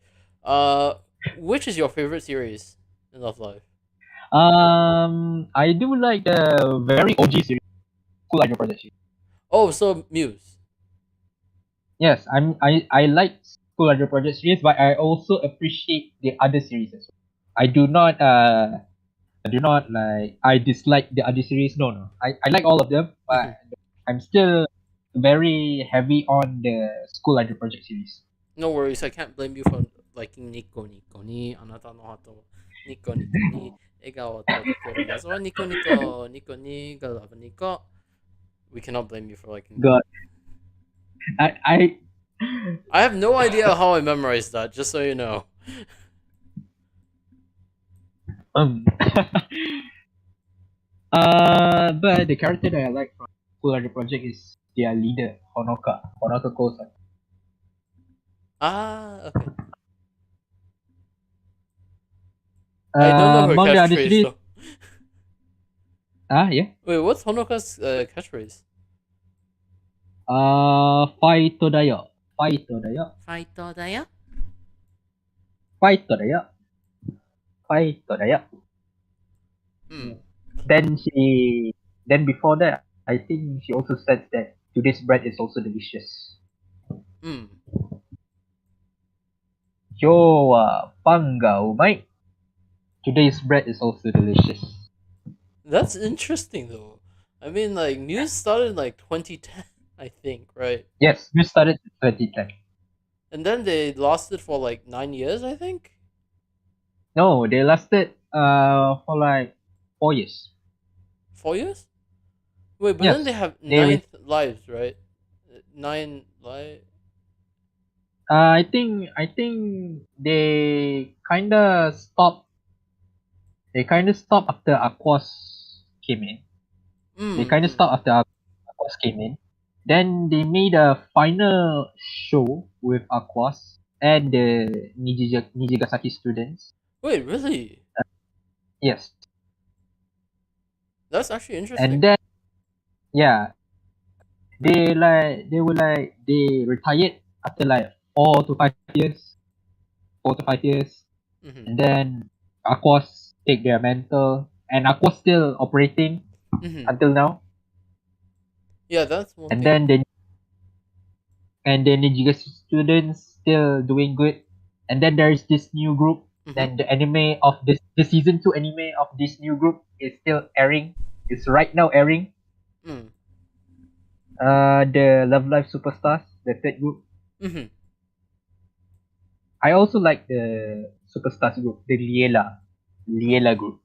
Which is your favorite series in Love Life? I do like the very OG series, School Idol Project series. Oh, so Muse. Yes, I like School Idol Project series, but I also appreciate the other series as well. I do not like I dislike the other series. No. I like all of them, but I'm still very heavy on the School Idol Project series. No worries, I can't blame you for liking Nico Nico ni anata no hato Nico Nico ni egao to tokoru ga so Nico Nico Nico ni ga love Nico. We cannot blame you for liking that. God, I I have no idea how I memorized that, just so you know. um but the character that I like from School Idol Project is their leader, Honoka Kosa. Okay. I don't know her Among the other catchphrase series, though. yeah. Wait, what's Honoka's catchphrase? Fighto da yo. Fighto da yo. Fighto da ya? Fighto da yo. Fighto da yo. Then before that, I think she also said that today's bread is also delicious. Yo wa pan ga umai. Today's bread is also delicious. That's interesting though. I mean, like Muse started in like 2010, I think, right? Yes, we started in 2010. And then they lasted for like 9 years, I think. No, they lasted for like 4 years. 4 years? Wait, but Yes, then they have they re- 9 lives, right? 9 lives. I think they kinda stopped. They kinda stopped after Aquas came in. They kinda stopped after Aquas came in. Then they made a final show with Aquas and the Nijigasaki students. Wait, really? Yes. That's actually interesting. And then yeah, they retired after like 4 to 5 years. 4 to 5 years. And then Aquas take their mentor and Aquas still operating until now. Yeah, that's one And thing. then the Nijigasaki students still doing good. And then there's this new group. Then the anime of the season 2 anime of this new group is still airing. It's right now airing. The Love Live Superstars, the third group. I also like the Superstars group, the Liela group.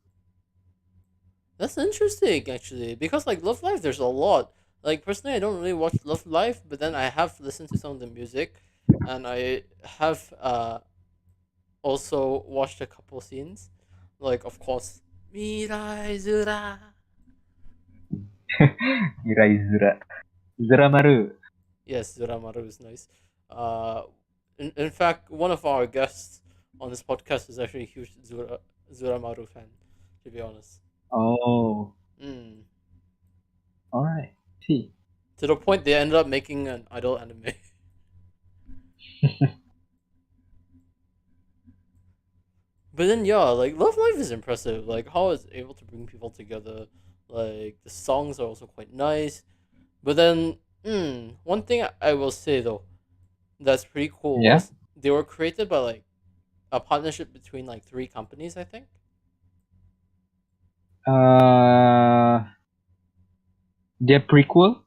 That's interesting, actually, because like Love Live, there's a lot. Like personally, I don't really watch Love Live, but then I have listened to some of the music, and I have also watched a couple scenes, like of course, Mirai Zura. Mirai Zuramaru. Yes, Zuramaru is nice. In fact, one of our guests on this podcast is actually a huge Zuramaru fan, to be honest. Oh. Alright. See. To the point they ended up making an idol anime. But then yeah, like Love Live is impressive. Like how it's able to bring people together. Like the songs are also quite nice. But then, one thing I will say though, that's pretty cool was they were created by like a partnership between like 3 companies, I think. The prequel?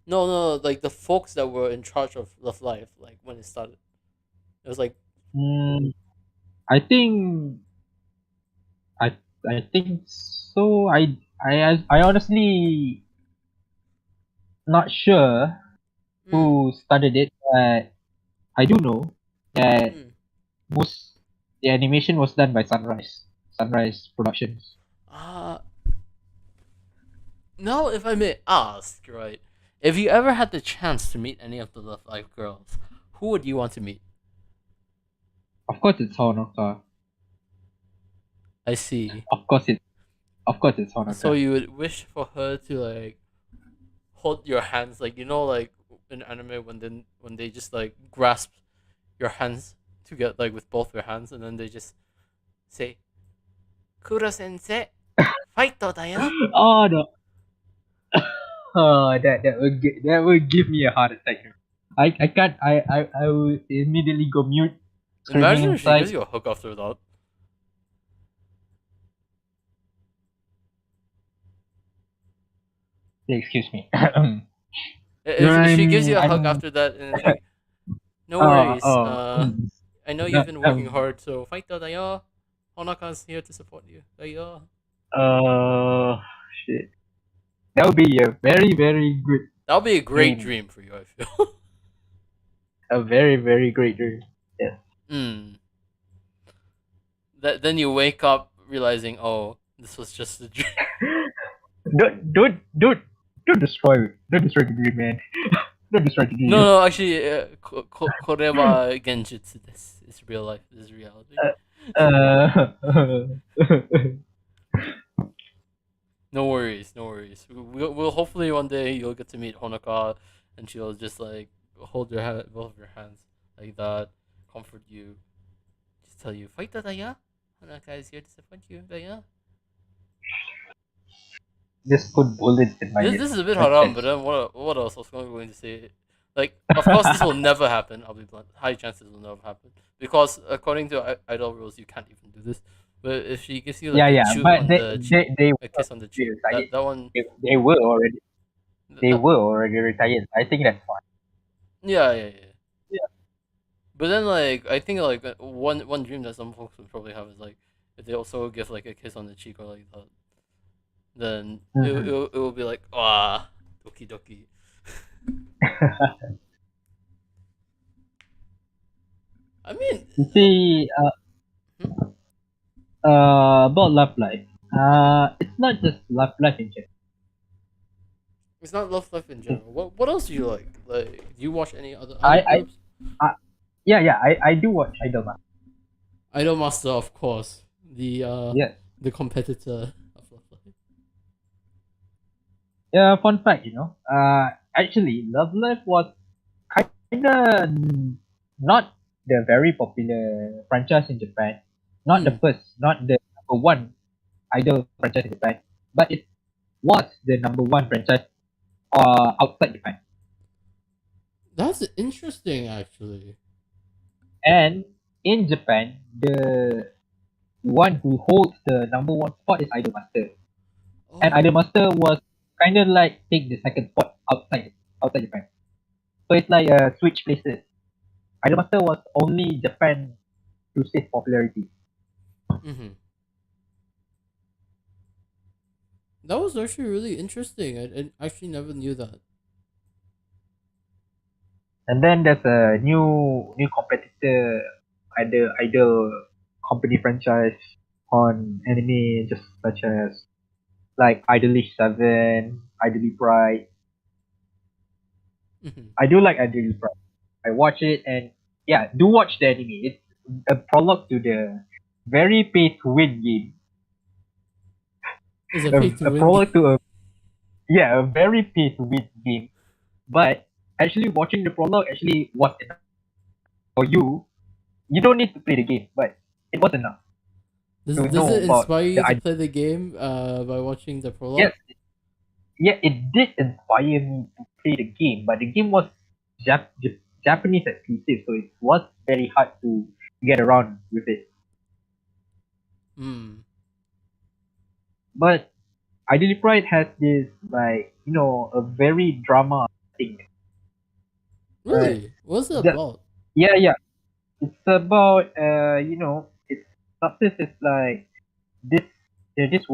No, like the folks that were in charge of Love Live, like when it started. It was like I think I think so. I honestly not sure who started it, but I do know that most the animation was done by Sunrise. Sunrise Productions. Uh, now, if I may ask, right? If you ever had the chance to meet any of the Love Live girls, who would you want to meet? Of course, it's Honoka. I see. Of course, it's So Honoka. you would wish for her to like hold your hands, like like in anime when they just like grasp your hands to get like with both your hands, and then they just say, "Kuro sensei, fight da yo." Oh no! Oh, that would give me a heart attack. I can't. I will immediately go mute, screaming Imagine if she gives inside. you a hug after that. Excuse me. If she gives you a hug I'm after that, and it's like, "No worries. oh I know no, you've been working hard, so fight da yo. Honaka's here to support you. Da yo." uh shit. That would be a very good That would be a great dream. dream for you, I feel. A very great dream. Yes. Hmm. Then you wake up realizing, oh, this was just a dream. Don't destroy the dream, man. Don't destroy the No, dream. no, actually, koreba genjutsu. This is real life. This is reality. Uh, No worries, no worries. We'll hopefully one day you'll get to meet Honoka, and she'll just like hold your hand, both of your hands like that, comfort you, just tell you, fight that ya. Honoka is here to support you, ya. just put bullets in This is a bit my haram, but chest. then what else was I going to say? Like, of course, this will never happen. I'll be blunt. High chances will never happen because according to idol rules, you can't even do this. But if she gives you Yeah, like a yeah, chew but on the cheek, they a were kiss on the already cheek, retired. that one, They were already that retired. I think that's fine. yeah, yeah, yeah. Yeah. But then like I think like one dream that some folks would probably have is like if they also give like a kiss on the cheek or like that, then Mhm. it will be like ah doki doki. I mean, You see, hmm? about love life. Mhm. It's not just love life in general. It's not love life in It's, general. What else do you like? Like, do you watch any other I, idol I, groups? yeah, I do watch Idol Master. Idol Master, of course, Yes. the competitor of love life. Yeah, fun fact, actually, Love Life was kinda not the very popular franchise in Japan. Not the Hmm, first, not the number one idol franchise in Japan, but it was the number one franchise outside Japan. that's interesting actually. And in Japan, the one who holds the number one spot is Idol Master. And Idol Oh, Master was kind of like take the second spot outside Japan. So it's like switch places. Idol Master was only Japan to save popularity. mm-hmm. That was actually really interesting. I actually never knew that. And then there's a new competitor, idol company franchise on anime, just such as like Idolish 7, Idolish Pride. Mm-hmm. I do like Idolish Pride. I watch it, and yeah, do watch the anime. It's a prologue to the very pay to win game. It's a A, pay to a win game. prologue to a very pay to win game. But actually watching the prologue actually was enough for you. You don't need to play the game, but it was enough to Does know it about inspire the you to idea. play the game by watching the Yes, prologue? yeah, it did inspire me to play the game, but the game was Japanese exclusive, so it was very hard to get around with it. Hmm. But Ideally Pride has this like a very drama thing, right? Really? What's it The, about? yeah, it's about its success is like this. There's this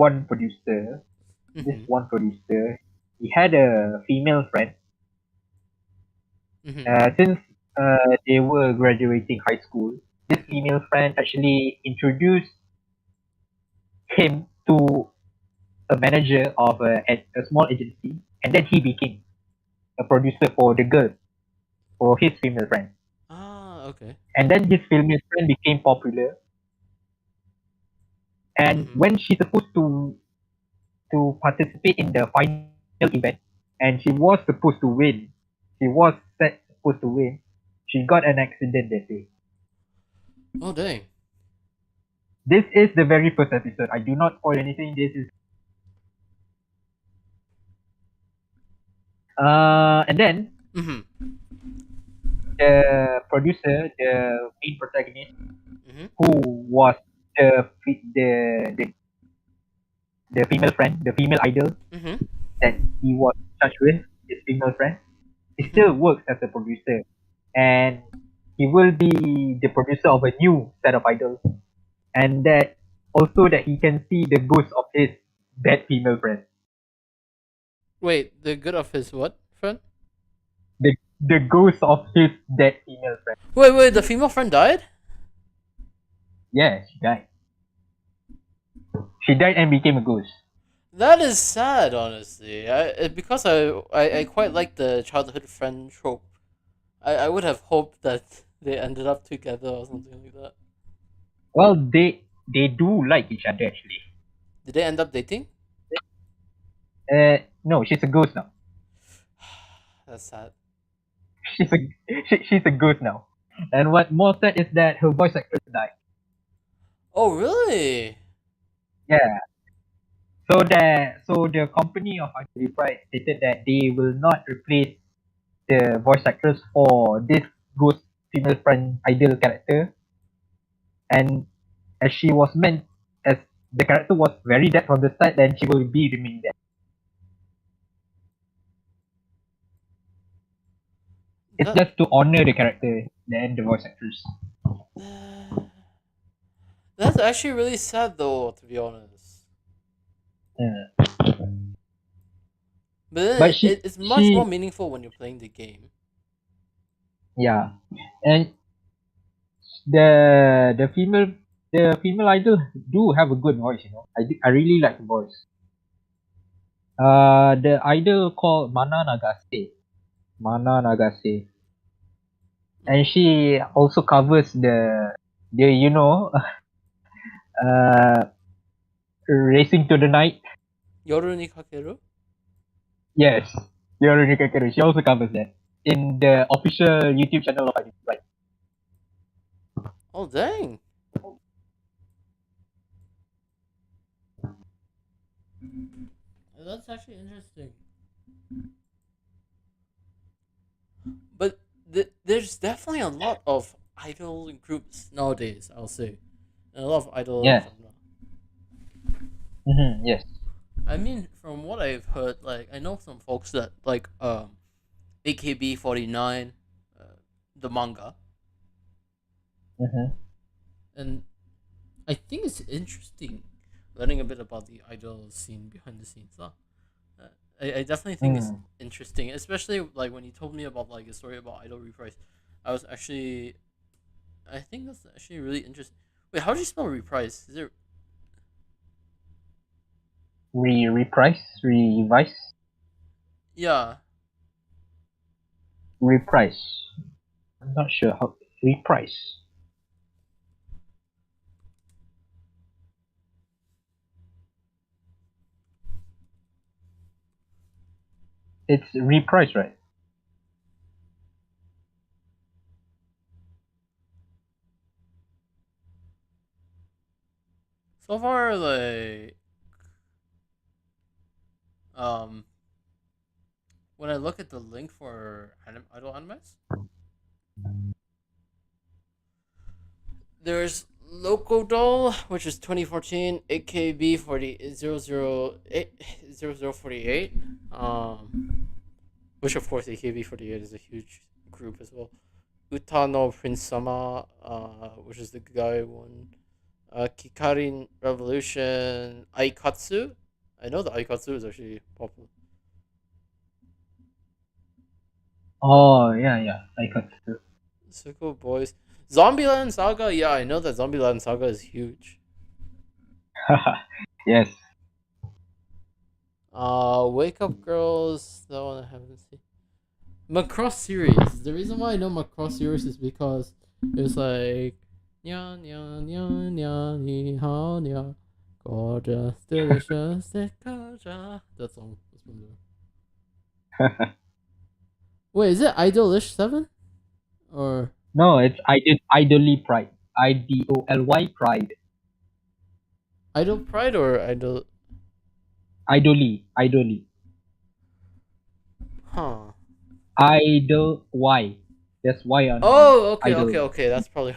Mm-hmm. one producer. He had a female friend. Mm-hmm. Since they were graduating high school, this Mm-hmm. female friend actually introduced him to a manager of a small agency, and then he became a producer for the girl, for his female friend. Ah, okay. And then his female friend became popular, and Mm-hmm. when she's supposed to participate in the final event, and she was supposed to win, she was supposed to win, she got an accident that day. Oh, dang. This is the very first episode. I do not spoil anything. This is and then Mm-hmm. the producer, the main protagonist, Mm-hmm. who was the female friend, the female idol Mm-hmm. that he was charged with, his female friend, he Mm-hmm. still works as a producer, and he will be the producer of a new set of idols, and that also that he can see the ghost of his dead female friend. Wait, the good of his what friend? The ghost of his dead female friend. Wait, the female friend died? Yeah, she died. She died and became a ghost. That is sad, honestly. Because I quite like the childhood friend trope. I would have hoped that they ended up together or something like that. Well, they do like each other actually. Did they end up dating? No, she's a ghost now. That's sad. She's a she's a ghost now. And what more sad is that her voice actress died. Oh, really? Yeah. So the company of Unnamed Pride stated that they will not replace the voice actress for this ghost female friend ideal character, and as she was meant as the character was very dead from the start, then she will be remain dead. It's That just to honor the character and the voice actress. that's actually really sad, though, to be honest. Yeah. But then But it's much more meaningful when you're playing the game. yeah, and the female idol do have a good voice. I really like the voice. The idol called Mana Nagase, and she also covers the uh Racing to the Night. Yoru ni Kakeru? Yes, Yoru Kakeru. She also covers that in the official YouTube channel of Idol. Right. Oh, dang. That's actually interesting. But there's definitely a lot of idol groups nowadays, I'll say. And a lot of idol Yeah. genre. Yes. I mean, from what I've heard, like, I know some folks that like AKB49, the manga, Mm-hmm. and I think it's interesting learning a bit about the idol scene behind the scenes. I definitely think it's interesting, especially like when you told me about like a story about idol reprise. I was actually, I think that's actually really interesting. Wait, how do you spell reprise? Is it Reprise. yeah? Reprise. I'm not sure how reprise. It's reprise, right? So far, like um, when I look at the link for idol animes, there's Loco Doll, which is 2014, AKB 0048, which of course AKB48 is a huge group as well. Utano Prince Sama, which is the guy one. Kikarin Revolution, Aikatsu. I know the Aikatsu is actually popular. Oh yeah. I got it. Sicko Boys. Zombieland Saga, yeah, I know that Zombieland Saga is huge. Yes. Wake Up Girls. That one I haven't seen. Macross series. The reason why I know Macross series is because it was like nya nya nya nya ni hao nya gorgeous delicious decoja. That song was from there. Wait, is it Idolish 7 or No, I did Idly Pride. IDOLY Pride. Idol Pride or Idol? Idly. Huh. Idol Y. That's Y on Oh, okay, Idol. okay, okay. That's probably.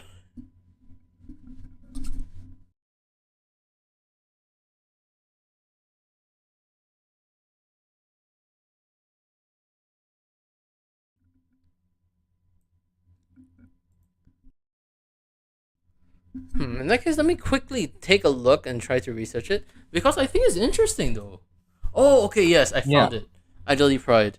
In that case, let me quickly take a look and try to research it because I think it's interesting though. Oh, okay, yes, I Yeah. found it. Idly Pride.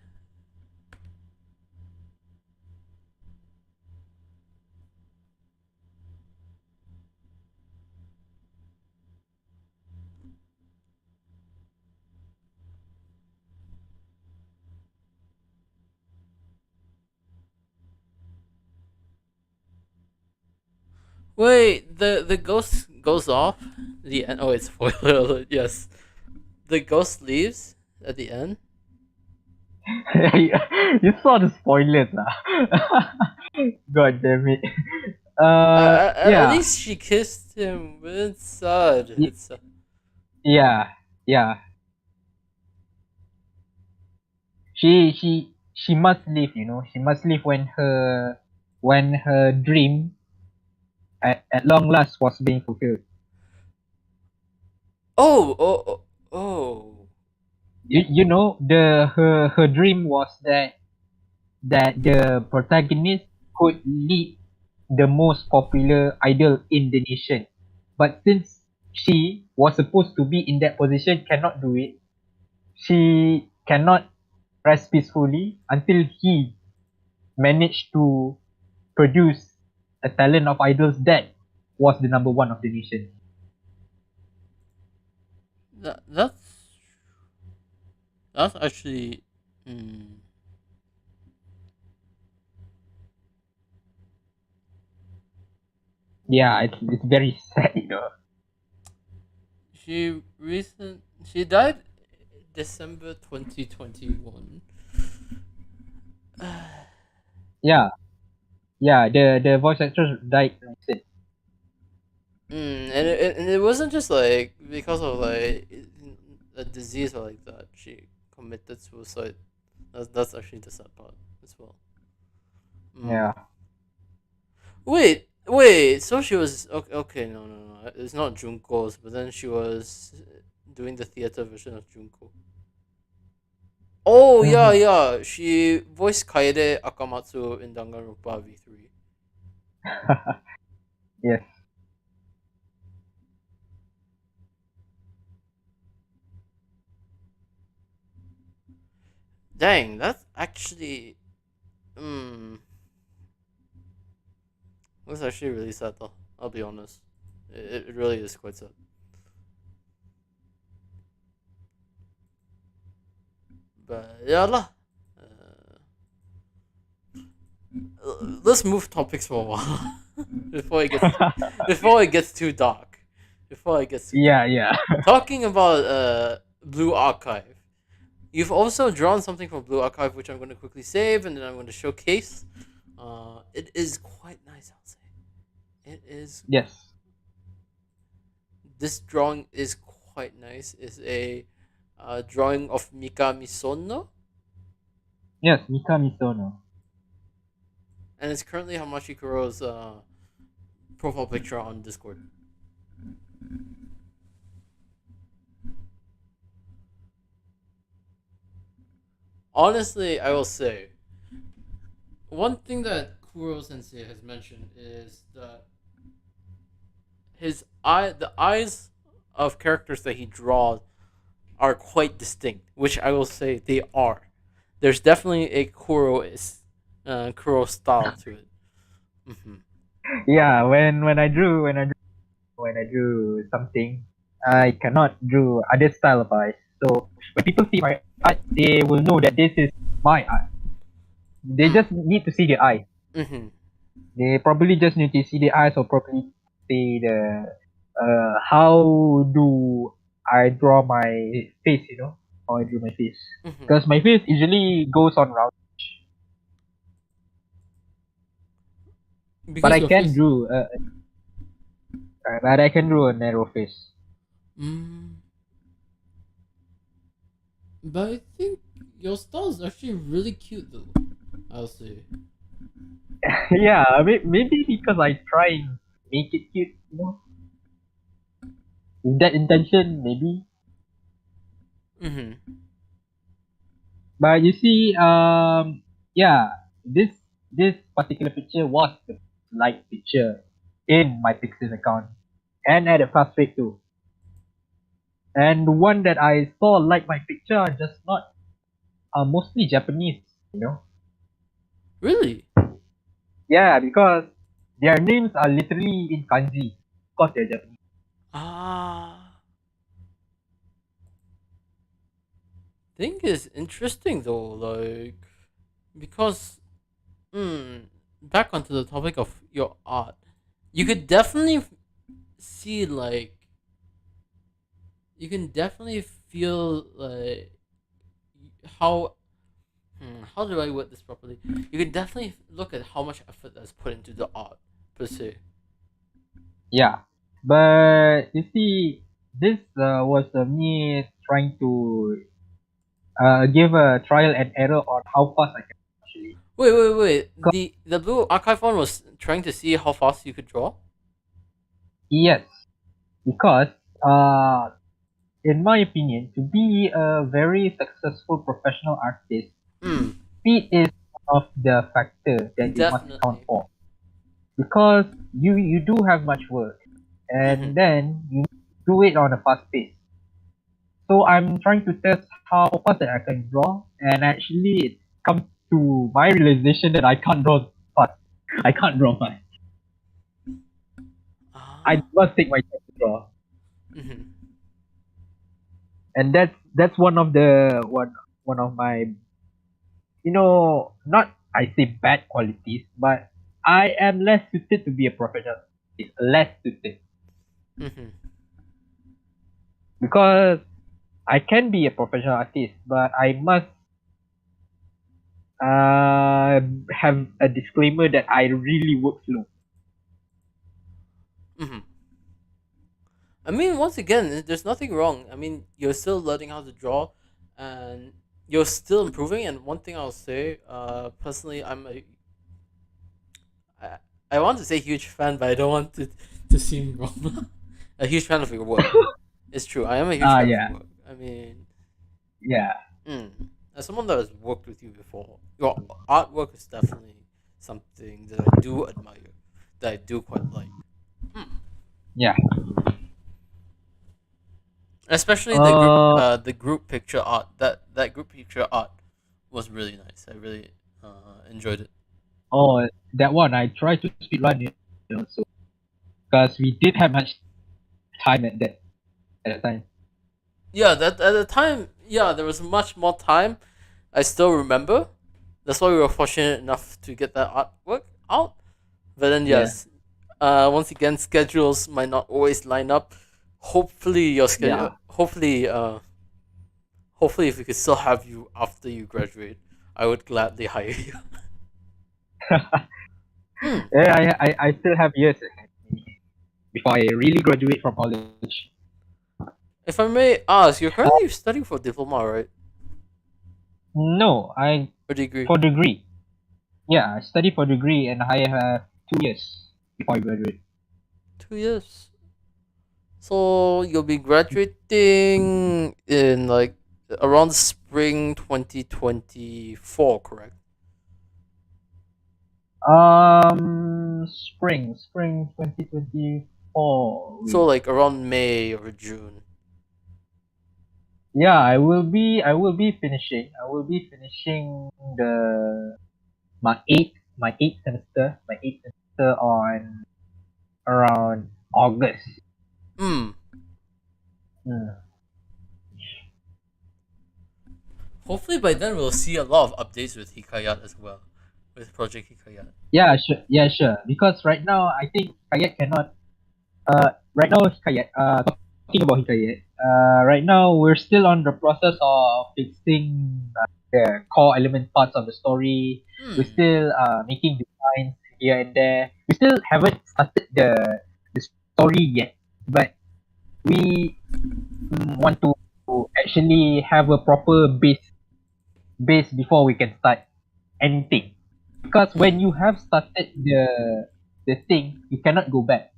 Wait, the ghost goes off. The end. Oh, it's spoiler alert. Yes, the ghost leaves at the end. You saw the spoilers, ah. God damn it. At Yeah. least she kissed him. But it's sad. Y- It's sad. Yeah. Yeah. She must leave, you know. She must leave when her dream at long last was being fulfilled. Oh, oh, oh, oh. You know, her dream was that the protagonist could lead the most popular idol in the nation. But since she was supposed to be in that position, cannot do it. She cannot rest peacefully until he managed to produce a talent of idols that was the number one of the nation. That's actually. Hmm. Yeah, it's very sad, you know. She died December 2021. Yeah, yeah. The voice actress died recent. And it wasn't just like because of like a disease or like that. She committed suicide. That's actually the sad part as well. Mm. Yeah. Wait. So she was okay. Okay, no. It's not Junko's, but then she was doing the theater version of Junko. Oh yeah, Mhm. yeah. She voiced Kaede Akamatsu in Danganronpa V3. Yes. Dang, that's actually. Hmm. That's actually really sad though. I'll be honest. It really is quite sad. But yeah lah. Let's move topics for a while before it gets too dark. Before it gets too dark. Yeah, yeah. Talking about Blue Archive. You've also drawn something from Blue Archive, which I'm going to quickly save and then I'm going to showcase. It is quite nice, I'll say. It is. Yes. This drawing is quite nice. It's a drawing of Mika Misono, Yes, Mika Misono. and it's currently Hamachi Kuro's profile picture on Discord. Honestly, I will say one thing that Kuro Sensei has mentioned is that the eyes of characters that he draws are quite distinct, which I will say they are. There's definitely a Kuro style to it. Hmm. Yeah, when I drew something, I cannot draw other style of art. So when people see my art, they will know that this is my art. They just need to see the eye. Mm-hmm. They probably just need to see the eyes or probably see the how do I draw my face, how I draw my face. Mm-hmm. Because my face usually goes on round, but Because I your can face. draw but I can draw a narrow face. Mm. But I think your style is actually really cute though. I'll say. Yeah, I mean, maybe because I try and make it cute, with that intention, maybe. Mm-hmm. But you see, yeah, this this particular picture was the like picture in my Pixel account, and at a fast rate too. And the one that I saw like my picture are just not are mostly Japanese, you know. Really? Yeah, because their names are literally in kanji, because they're Japanese. Ah. Think is interesting though, like because back onto the topic of your art, you could definitely see like you can definitely feel like how how do I word this properly? You can definitely look at how much effort that's put into the art per se. Yeah, but you see, this was me trying to give a trial and error on how fast I can actually. Wait. The blue archive one was trying to see how fast you could draw. Yes, because uh, in my opinion, to be a very successful professional artist, Hmm. speed is one of the factor that you must account Definitely. for. Because you do have much work, Mm-hmm. and then you do it on a fast pace. So I'm trying to test how fast that I can draw, and actually it comes to my realization that I can't draw fast. I can't draw fast. I Ah. must take my time to draw. Mm-hmm. And that's one of my, not I say bad qualities, but I am less suited to be a professional artist, less suited, Mm-hmm. because I can be a professional artist, but I must have a disclaimer that I really work slow. Mm-hmm. I mean, once again, there's nothing wrong. I mean, you're still learning how to draw, and you're still improving. And one thing I'll say, personally, I, I want to say huge fan, but I don't want it to seem wrong. A huge fan of your work. It's true. I am a huge fan of your Yeah, work. I mean, yeah. mm, as someone that has worked with you before, your artwork is definitely something that I do admire, that I do quite like. Hmm. Yeah. Especially Uh the group picture art. That group picture art was really nice. I really enjoyed it. oh, that one I tried to speed run it, so because we did have much time at that time. Yeah, that at the time, yeah, there was much more time. I still remember. That's why we were fortunate enough to get that artwork out. But then Yeah, yes, once again, schedules might not always line up. Hopefully your schedule. yeah. Hopefully if we could still have you after you graduate, I would gladly hire you. Hmm. Yeah, I still have years ahead before I really graduate from college. If I may ask, you're Uh, currently studying for diploma, right? no, I Or degree? for degree. Yeah, I study for degree and I have 2 years before I graduate. 2 years. So you'll be graduating in like around spring 2024, correct? Spring 2024. So Wait. like around May or June. Yeah, I will be finishing. I will be finishing the my eighth semester on around August. Hmm. Mm. Hopefully by then we'll see a lot of updates with Hikayat as well, with Project Hikayat. Yeah, sure. Yeah, sure. Because right now, I think Hikayat cannot. Right now, Hikayat. Talking about Hikayat. Right now we're still on the process of fixing the core element parts of the story. We're Hmm. still making designs here and there. We still haven't started the story yet, but we want to actually have a proper base before we can start anything. Because when Hmm. you have started the thing, you cannot go back.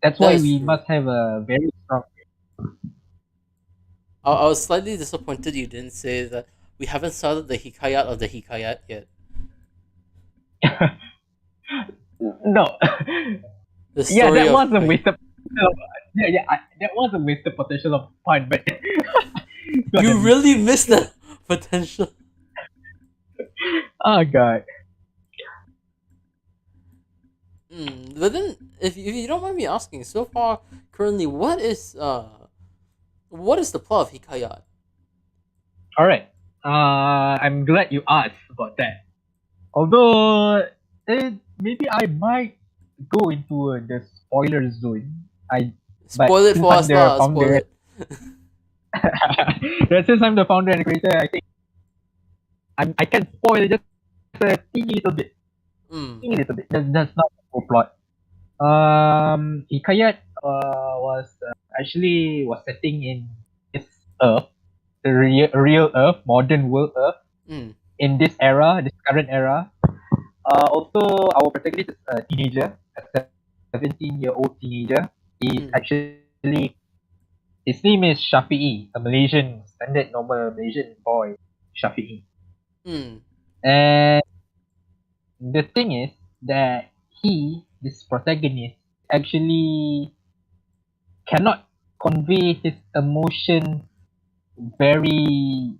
That's That why is we true. must have a very strong. I was slightly disappointed you didn't say that we haven't started the Hikayat of the Hikayat yet. No. The Yeah, story that of was a Hikayat. wasted. That was a wasted potential of fun, but God You damn it. really missed that potential. Oh god. But then, if you don't mind me asking, so far currently, what is the plot of Hikayat? All right. I'm glad you asked about that. Although, maybe I might go into the spoiler zone. But Spoil it since for I'm us, the lah. Spoil founder, it. since I'm the founder and creator, I think I can spoil just a teeny little bit. Mm. Teeny little bit. That's not the whole plot. Hikayat was setting in this Earth, the real Earth, modern world Earth, Mm. in this era, this current era. Also, our protagonist is a teenager, a 17-year-old teenager. He's Mm. actually his name is Shafi'i, a Malaysian standard normal Malaysian boy, Shafi'i. Mm. And the thing is that this protagonist, actually cannot convey his emotion very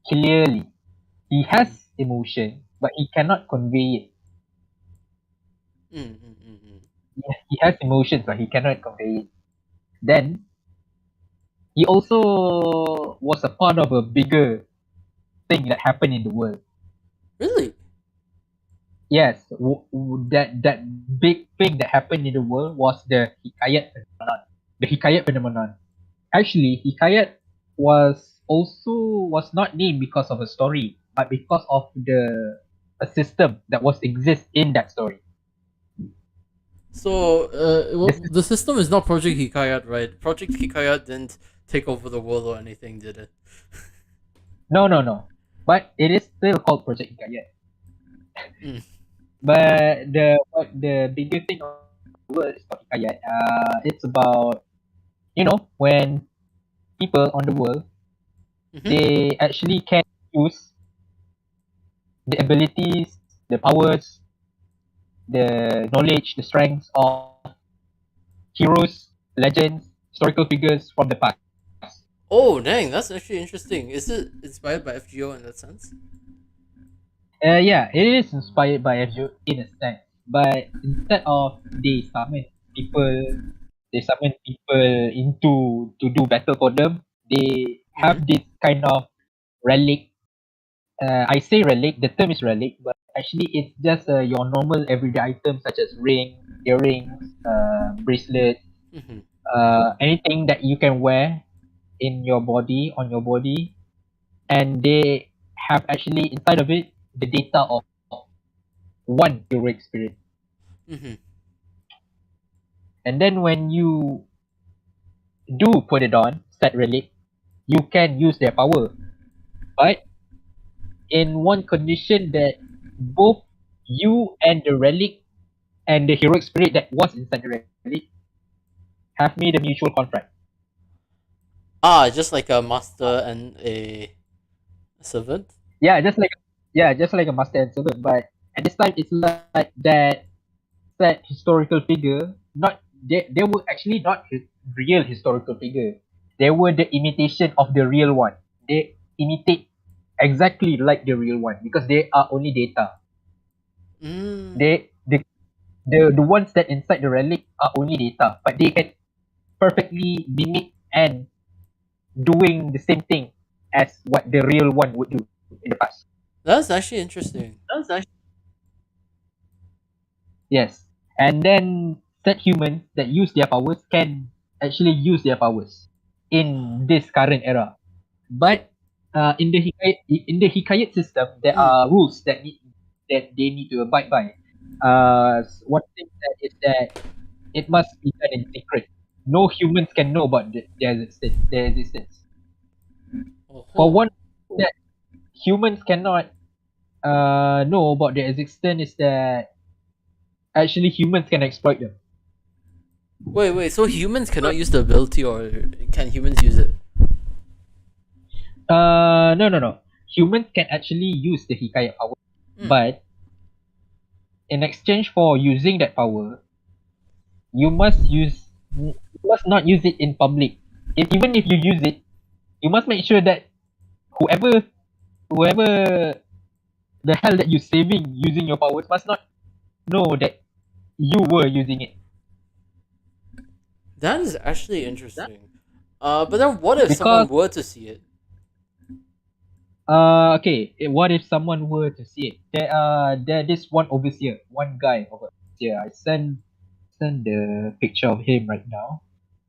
clearly. He has Mm. emotion, but he cannot convey it. Mm. Mm. Mm. Mm. He has emotions, but he cannot convey it. Then he also was a part of a bigger thing that happened in the world. Really? Yes, that big thing that happened in the world was the Hikayat phenomenon. The Hikayat phenomenon. Actually, Hikayat was not named because of a story, but because of a system that was exist in that story. So, The the system is not Project Hikayat, right? Project Hikayat didn't take over the world or anything, did it? No. But it is still called Project Hikayat. Mm. But the bigger thing of the world is called Hikayat. It's about, when people on the world, Mm-hmm. they actually can use the abilities, the powers, the knowledge, the strengths of heroes, legends, historical figures from the past. Oh, dang, that's actually interesting. Is it inspired by FGO in that sense? Yeah, it is inspired by FGO in a sense, but instead of people, they summon people into to do battle for them. They Mm-hmm. have this kind of relic. I say relic. The term is relic, but actually it's just your normal everyday items such as ring, earrings, bracelet, Mm-hmm. anything that you can wear in your body on your body, and they have actually inside of it the data of one heroic spirit. Mm-hmm. And then when you do put it on said relic, you can use their power, but in one condition, that both you and the relic and the heroic spirit that was inside the relic have made a mutual contract. Ah, just like a master and a servant? Yeah, just like a master and servant, but at this time it's like that historical figure, not they were actually not real historical figure. They were the imitation of the real one. They imitate exactly like the real one because they are only data. Mm. They the ones that inside the relic are only data, but they can perfectly mimic and doing the same thing as what the real one would do in the past. That's actually interesting. Yes. And then said humans that use their powers can actually use their powers in this current era. But in the Hikayat system, there are rules that they need to abide by. One thing that is that it must be done in secret. No humans can know about their existence. For one, that humans cannot know about their existence is that actually humans can exploit them. Wait. So humans cannot use the ability, or can humans use it? No. Humans can actually use the Hikayat power, but in exchange for using that power, you must not use it in public. Even if you use it, you must make sure that whoever the hell that you're saving using your powers must not know that you were using it. That is actually interesting. But then what if someone Because were to see it? okay, what if someone were to see it? There this one overseer, one guy overseer. I send the picture of him right now.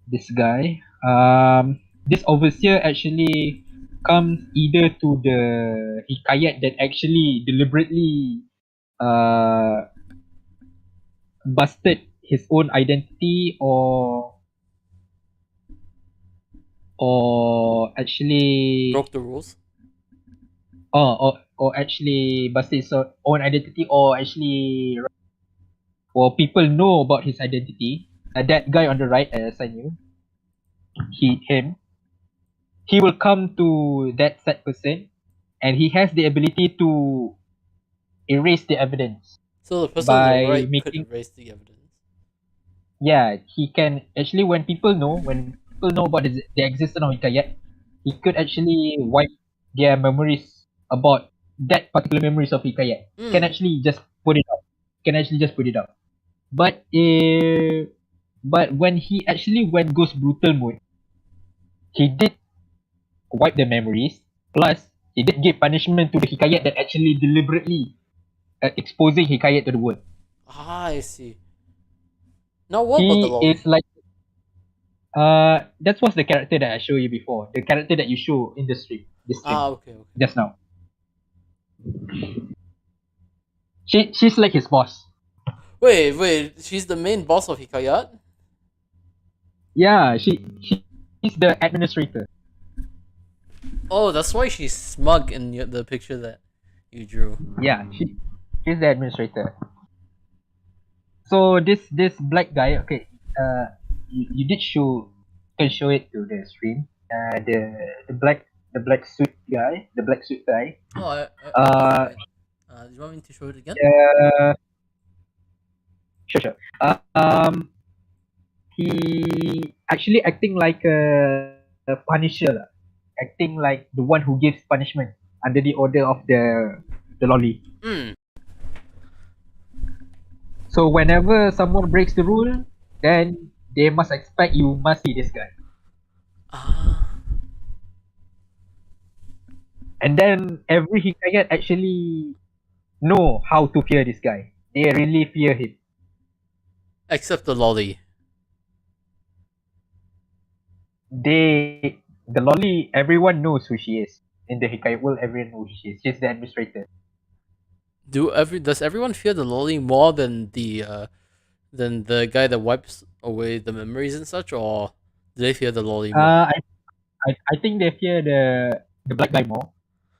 This guy. This overseer actually comes either to the Hikayat that actually deliberately busted his own identity, or actually Broke the rules? or actually busted his own identity, or actually or people know about his identity. That guy on the right, I assign you, he will come to that said person, and he has the ability to erase the evidence So the person on the by right could making, erase the evidence. yeah, he can actually, when people know about the existence of Hikayat, he could actually wipe their memories about that particular memories of Hikayat. Can actually just put it out. But when he actually went ghost brutal mode, he did wipe the memories. Plus, he did give punishment to the Hikayat that actually deliberately exposing Hikayat to the world. I see. Now what about the He lolly? is like that was the character that I showed you before. The character that you show in the stream. Okay. Just now. She's like his boss. Wait. She's the main boss of Hikayat? Yeah, she's the administrator. Oh, that's why she's smug in the picture that you drew. Yeah, she's the administrator. So this black guy, okay, you did can show it to the stream. The black suit guy, Oh, I Uh, see it. Do you want me to show it again? Sure. He actually acting like a punisher, lah. Acting like the one who gives punishment under the order of the lolly. So whenever someone breaks the rule, then they must expect you must see this guy. And then every Hikayat actually know how to fear this guy. They really fear him. Except the lolly. The lolly, everyone knows who she is. In the Hikayat world, everyone knows who she is. She's the administrator. Does everyone fear the lolly more than the guy that wipes away the memories and such, or do they fear the lolly more? I think they fear the black guy more,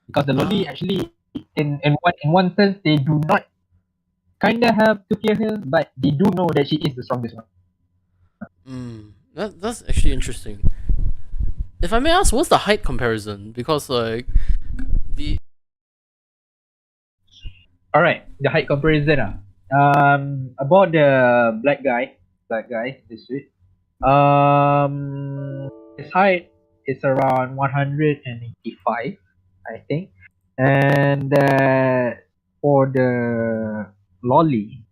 because the lolly actually, in one sense, they do not kind of have to fear her, but they do know that she is the strongest one. That's actually interesting. If I may ask, what's the height comparison? Because like the Alright, the height comparison. About the black guy, this suit. His height is around 185, I think, and for the lolly,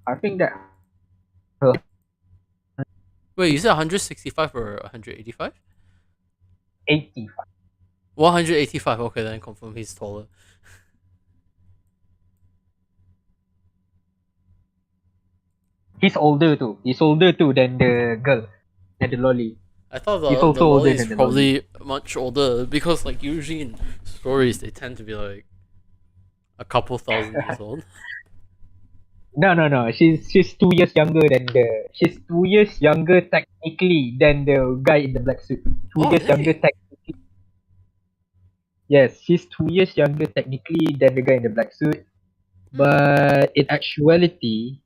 I think that her wait, you said 165 or 185? 185. 185. Okay, then confirm he's taller. He's older too. He's older too than the girl, than the lolly. I thought He's the also older lolly is than the lolly. probably much older because like usually in stories they tend to be like a couple thousand years old. No. She's 2 years younger than the. She's 2 years younger technically than the guy in the black suit. Two Oh, years younger dang. technically. Yes, she's 2 years younger technically than the guy in the black suit. But in actuality,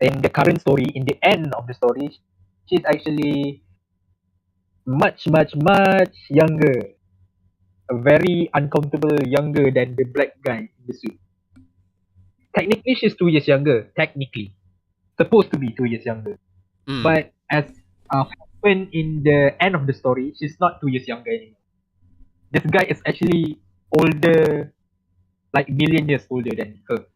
in the current story, in the end of the story, she's actually much younger. A very uncountable younger than the black guy in the suit. Technically, she's 2 years younger. Technically, supposed to be 2 years younger. Mm. But as happened in the end of the story, she's not 2 years younger anymore. This guy is actually older, like million years older than her.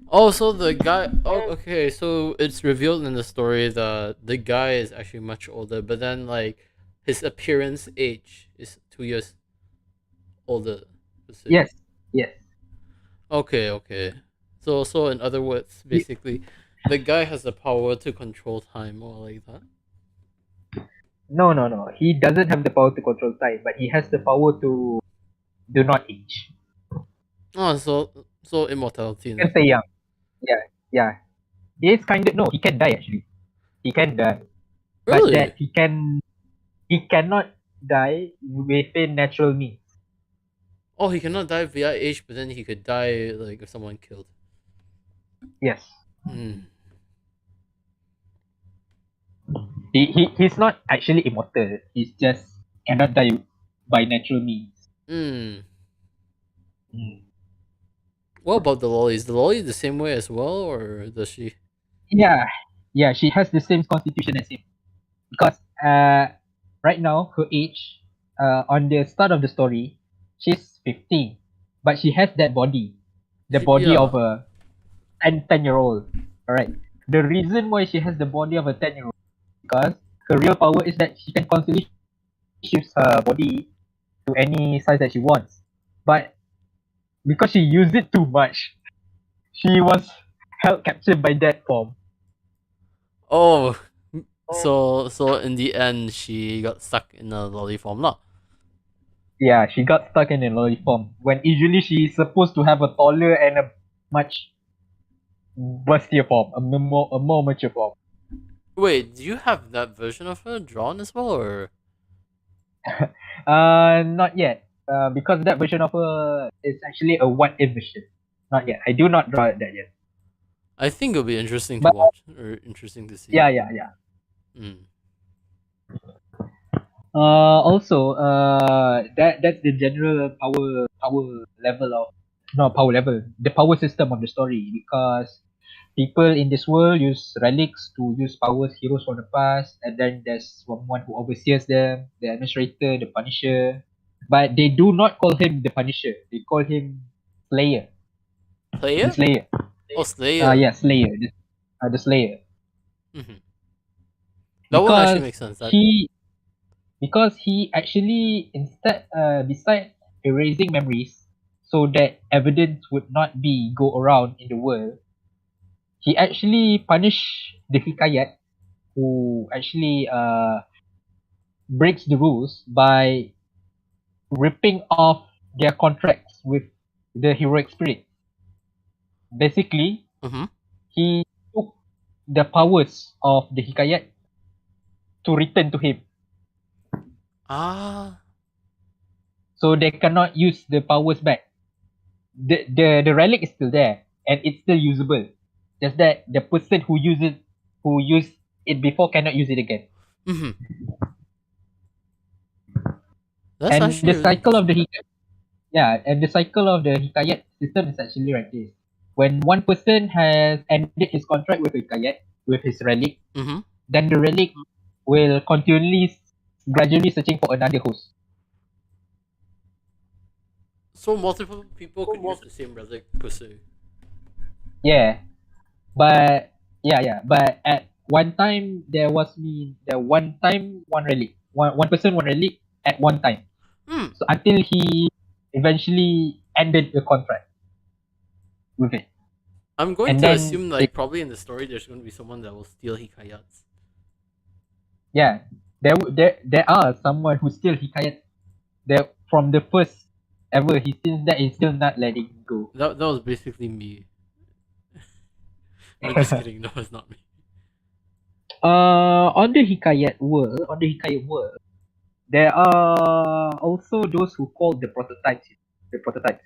Oh, so the guy. Oh, okay. So it's revealed in the story that the guy is actually much older, but then like his appearance age is 2 years older. Let's say. Yes, yes. Okay. So in other words, basically, the guy has the power to control time or like that. No. He doesn't have the power to control time, but he has the power to do not age. Oh, so immortality. He can stay young. Yeah. He is kind of no. He can die actually. He can die, but Really? that he cannot die within natural means. Oh, he cannot die via age, but then he could die like if someone killed. Yes. Hmm. He's not actually immortal. He's just cannot die by natural means. Hmm. What about the lolly? Is the lolly the same way as well, or does she? Yeah. She has the same constitution as him because right now her age on the start of the story she's 15, but she has that body, the body Yeah. of a 10-year-old. All right. The reason why she has the body of a 10-year-old because her real power is that she can constantly shift her body to any size that she wants. But because she used it too much, she was held captive by that form. Oh. So in the end, she got stuck in a lolly form, lah. Yeah, she got stuck in a lolly form when usually she's supposed to have a taller and a much burstier form, a more mature form. Wait, do you have that version of her drawn as well, or? Not yet. Because that version of her is actually a what if version. Not yet. I do not draw that yet. I think it'll be interesting to But watch or interesting to see. yeah. Mm. Also, that's the general power level of not power level, the power system of the story because people in this world use relics to use powers heroes from the past, and then there's someone who oversees them, the administrator, the punisher, but they do not call him the punisher. They call him Slayer. The Player? Slayer. Oh, Slayer. Yeah, Slayer. The Slayer. Mm-hmm. That one actually Because makes sense. he actually instead beside erasing memories so that evidence would not be go around in the world, he actually punished the Hikayat who actually breaks the rules by ripping off their contracts with the heroic spirit. Basically, Mm-hmm. he took the powers of the Hikayat to return to him. Ah. So they cannot use the powers back. The relic is still there and it's still usable. Just that the person who used it before cannot use it again. Mm-hmm. That's And actually the really cycle of the interesting. and the cycle of the Hikayat system is actually like this. When one person has ended his contract with Hikayat, with his relic, Mm-hmm. then the relic will continually gradually searching for another host. So multiple people could use the same relic per se. Yeah. But but at one time there was one relic. one person, one relic at one time. Hmm. So until he eventually ended the contract with it. I'm going And to then assume like probably in the story there's going to be someone that will steal hikayats. yeah, there are someone who still hikayat there from the first ever. He since that is still not letting go. That was basically me. I'm just kidding. No, it's not me. On the hikayat world, there are also those who call the prototypes. The prototypes.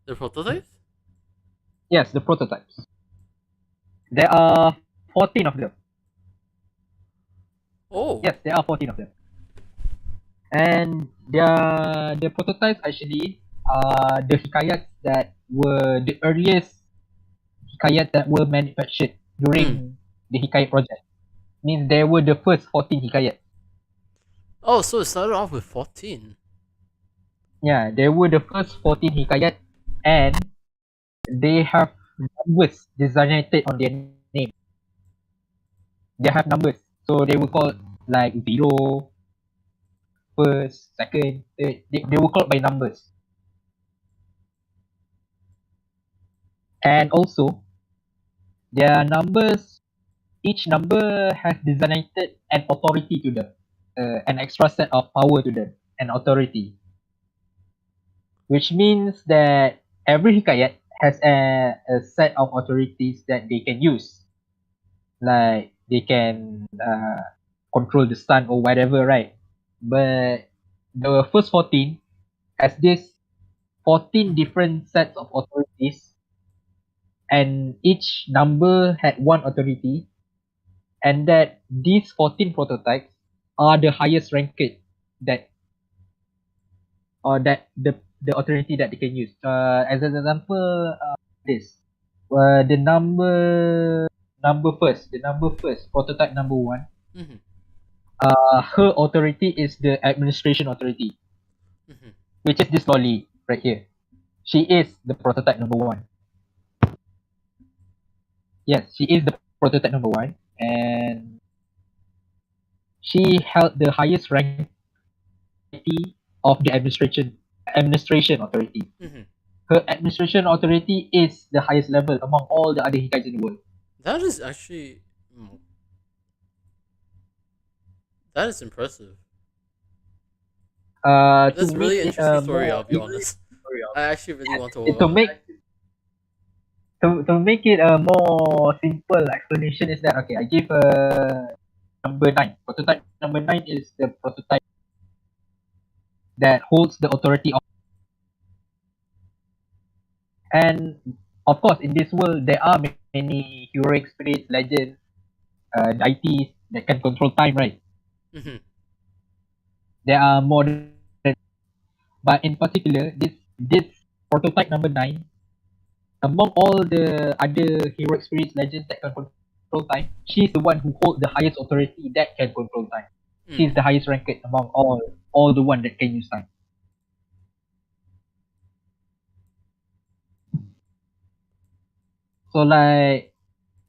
The prototypes? Yes, the prototypes. There are 14 of them. Oh. Yes, there are 14 of them. And the prototypes actually are the hikayats that were the earliest hikayat that were manufactured during the hikayat project. Means there were the first 14 hikayat. Oh, so it started off with 14. Yeah, there were the first 14 hikayat, and they have numbers designated on their name. They have numbers. So they were called like 0, first, second, third. They were called by numbers. And also, their numbers, each number has designated an authority to them, an extra set of power to them, an authority. Which means that every hikayat has a set of authorities that they can use. Like they can control the sun or whatever, right? But the first 14 has this 14 different sets of authorities, and each number had one authority, and that these 14 prototypes are the highest ranked that or that the authority that they can use. As an example, this the number first prototype number one. Mm-hmm. Her authority is the administration authority, Mm-hmm. which is this lolly right here. She is the prototype number one. Yes, she is the prototype number one, and she held the highest rank of the administration authority. Mm-hmm. Her administration authority is the highest level among all the other hikais in the world. That is actually. That is impressive. To That's a make really it interesting story, more I'll be honest. I actually really want to. to make to make it a more simple explanation is that okay, I give number 9. Prototype number 9 is the prototype that holds the authority of, and of course in this world there are many heroic spirits, legends, deities that can control time, right? Mm-hmm. There are more than, but in particular this prototype number 9, among all the other heroic spirits, legends that can control time, she's the one who holds the highest authority that can control time. She's the highest ranked among all the one that can use time. So like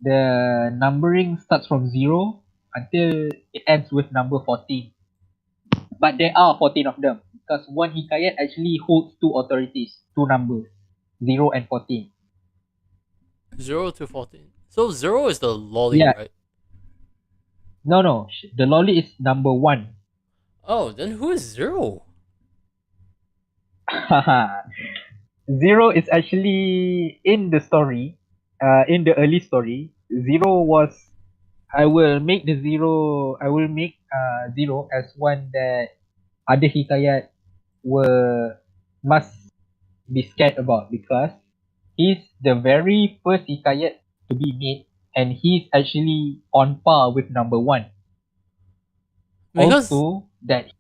the numbering starts from 0 until it ends with number 14. But there are 14 of them because one hikayat actually holds two authorities, two numbers, 0 and 14. 0 to 14. So 0 is the lolly, Yeah. right? No. The lolly is number 1. Oh, then who is 0? Zero is actually in the story, in the early story. Zero was. I will make Zero as one that other hikayat must be scared about because he's the very first hikayat to be made, and he's actually on par with number 1. Because Also that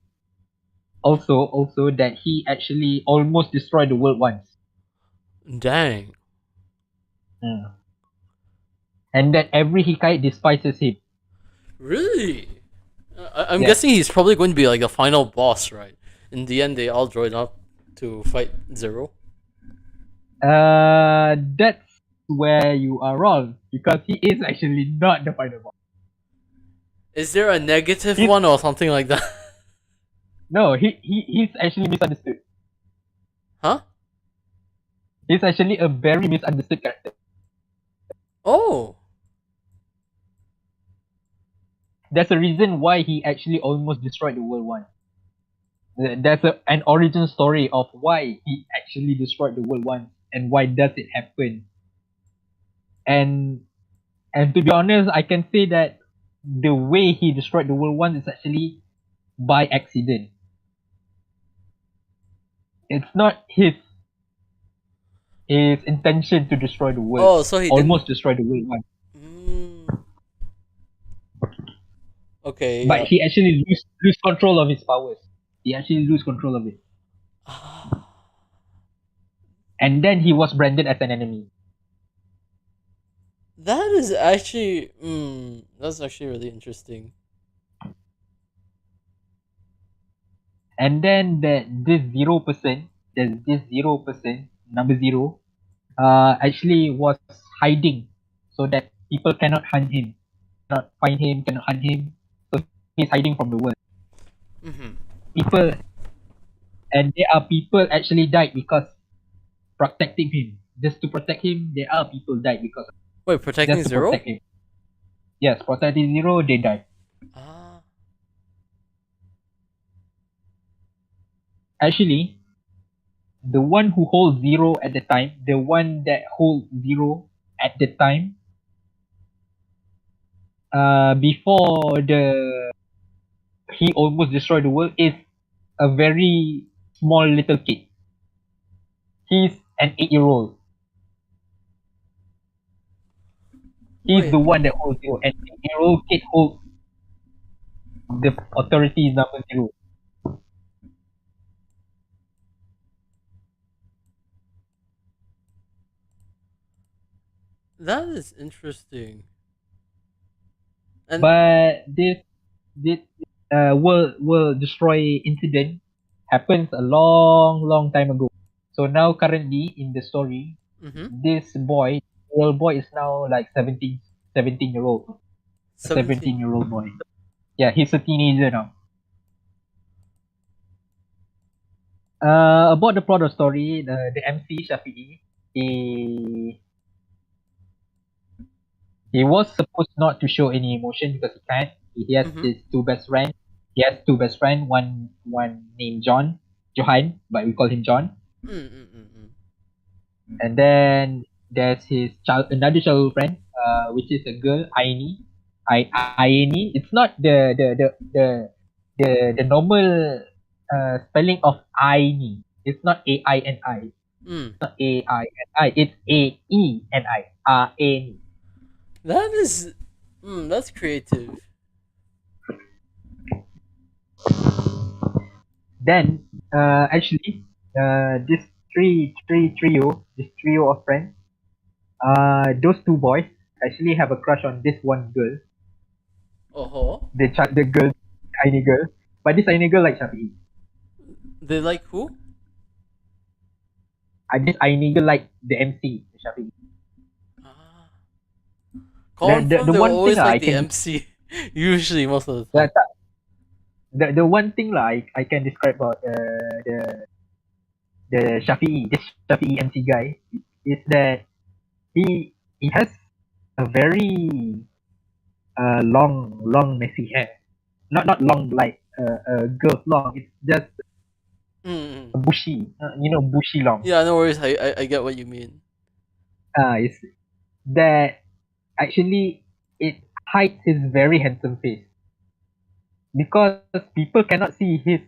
he actually almost destroyed the world once. dang. And that every hikayat despises him. Really? I'm Yeah. guessing he's probably going to be like the final boss, right? In the end, they all join up to fight 0. That's where you are wrong because he is actually not the final boss. Is there a negative He's- one or something like that? No, he's actually misunderstood. Huh? He's actually a very misunderstood character. Oh. There's a reason why he actually almost destroyed the world once. There's an origin story of why he actually destroyed the world once and why does it happen. And to be honest, I can say that the way he destroyed the world once is actually by accident. It's not his intention to destroy the world. Oh, so he Almost destroy the world once. didn't. Okay. But he actually lose control of his powers. He actually lose control of it. And then he was branded as an enemy. That is actually. That's actually really interesting. And then this 0%, this 0%, number 0, actually was hiding so that people cannot hunt him, cannot find him, cannot hunt him. So he's hiding from the world. Mm-hmm. People, and there are people actually died because protecting him. Just to protect him, there are people died because Wait, protecting just to Zero? protect him. Yes, protecting 0, they died. Ah. Actually, the one who holds 0 at the time, the one that holds 0 at the time, before he almost destroyed the world, is a very small little kid. He's an 8-year-old. He's Wait. the one that holds 0. An 8-year-old kid holds the authority number 0. That is interesting. And But this world destroy incident happens a long time ago. So now currently in the story, this little boy is now like 17-year-old. 17. 17-year-old boy. Yeah, he's a teenager now. About the plot of story, the MC Shafi'i, he was supposed not to show any emotion because he can't. He has Mhm. his two best friends. He has two best friends. One named Johan, but we call him John. And then there's another childhood friend, which is a girl, Aini. Aini. It's not the normal spelling of Aini. It's not Aini. It's not Aini. It's Aeni. Aeni. That is. That's creative. Then, actually, this trio of friends, those two boys actually have a crush on this one girl, Oh. the girl, tiny girl. But this tiny girl like Shafi'i. They like who? This tiny girl like the MC, Shafi'i. Ah. Confirm the they one always thing like I the can MC. Usually, most of the time. the one thing I can describe about the Shafi'i, this Shafi'i MC guy, is that he has a very long messy hair. Not long like a girl's long. It's just bushy. Bushy long. Yeah, no worries. I get what you mean. It's that actually it hides his very handsome face because people cannot see his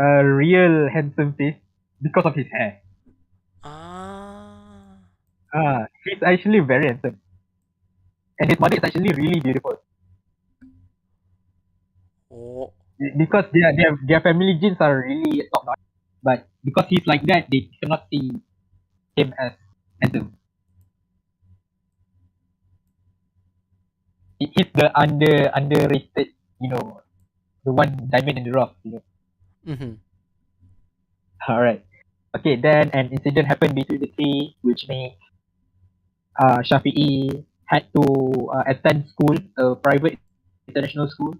real handsome face because of his hair. Ah. He's actually very handsome, and his mother is actually really beautiful. Oh. Because their family genes are really top notch, but because he's like that, they cannot see him as handsome. He's the underrated, the one diamond in the rough. All right. Okay, then an incident happened between the three, which made Shafi'i had to attend school, a private international school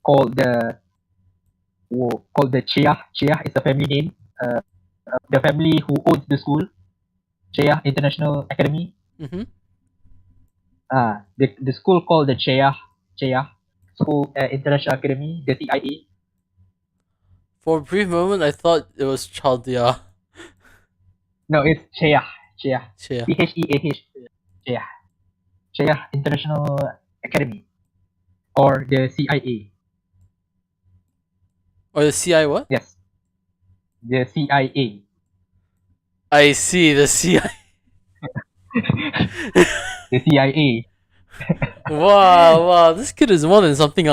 called the Chia. Chia is the family name. The family who owns the school, Chia International Academy. Mm-hmm. The school called the Chia School International Academy, the CIA. For a brief moment, I thought it was Chaldea. No, it's Chia. Chia. Cheah. Chia. Chia International Academy, or the CIA. Or the CI what? Yes, the CIA. I see, the CI. The CIA. Wow, this kid is more than something,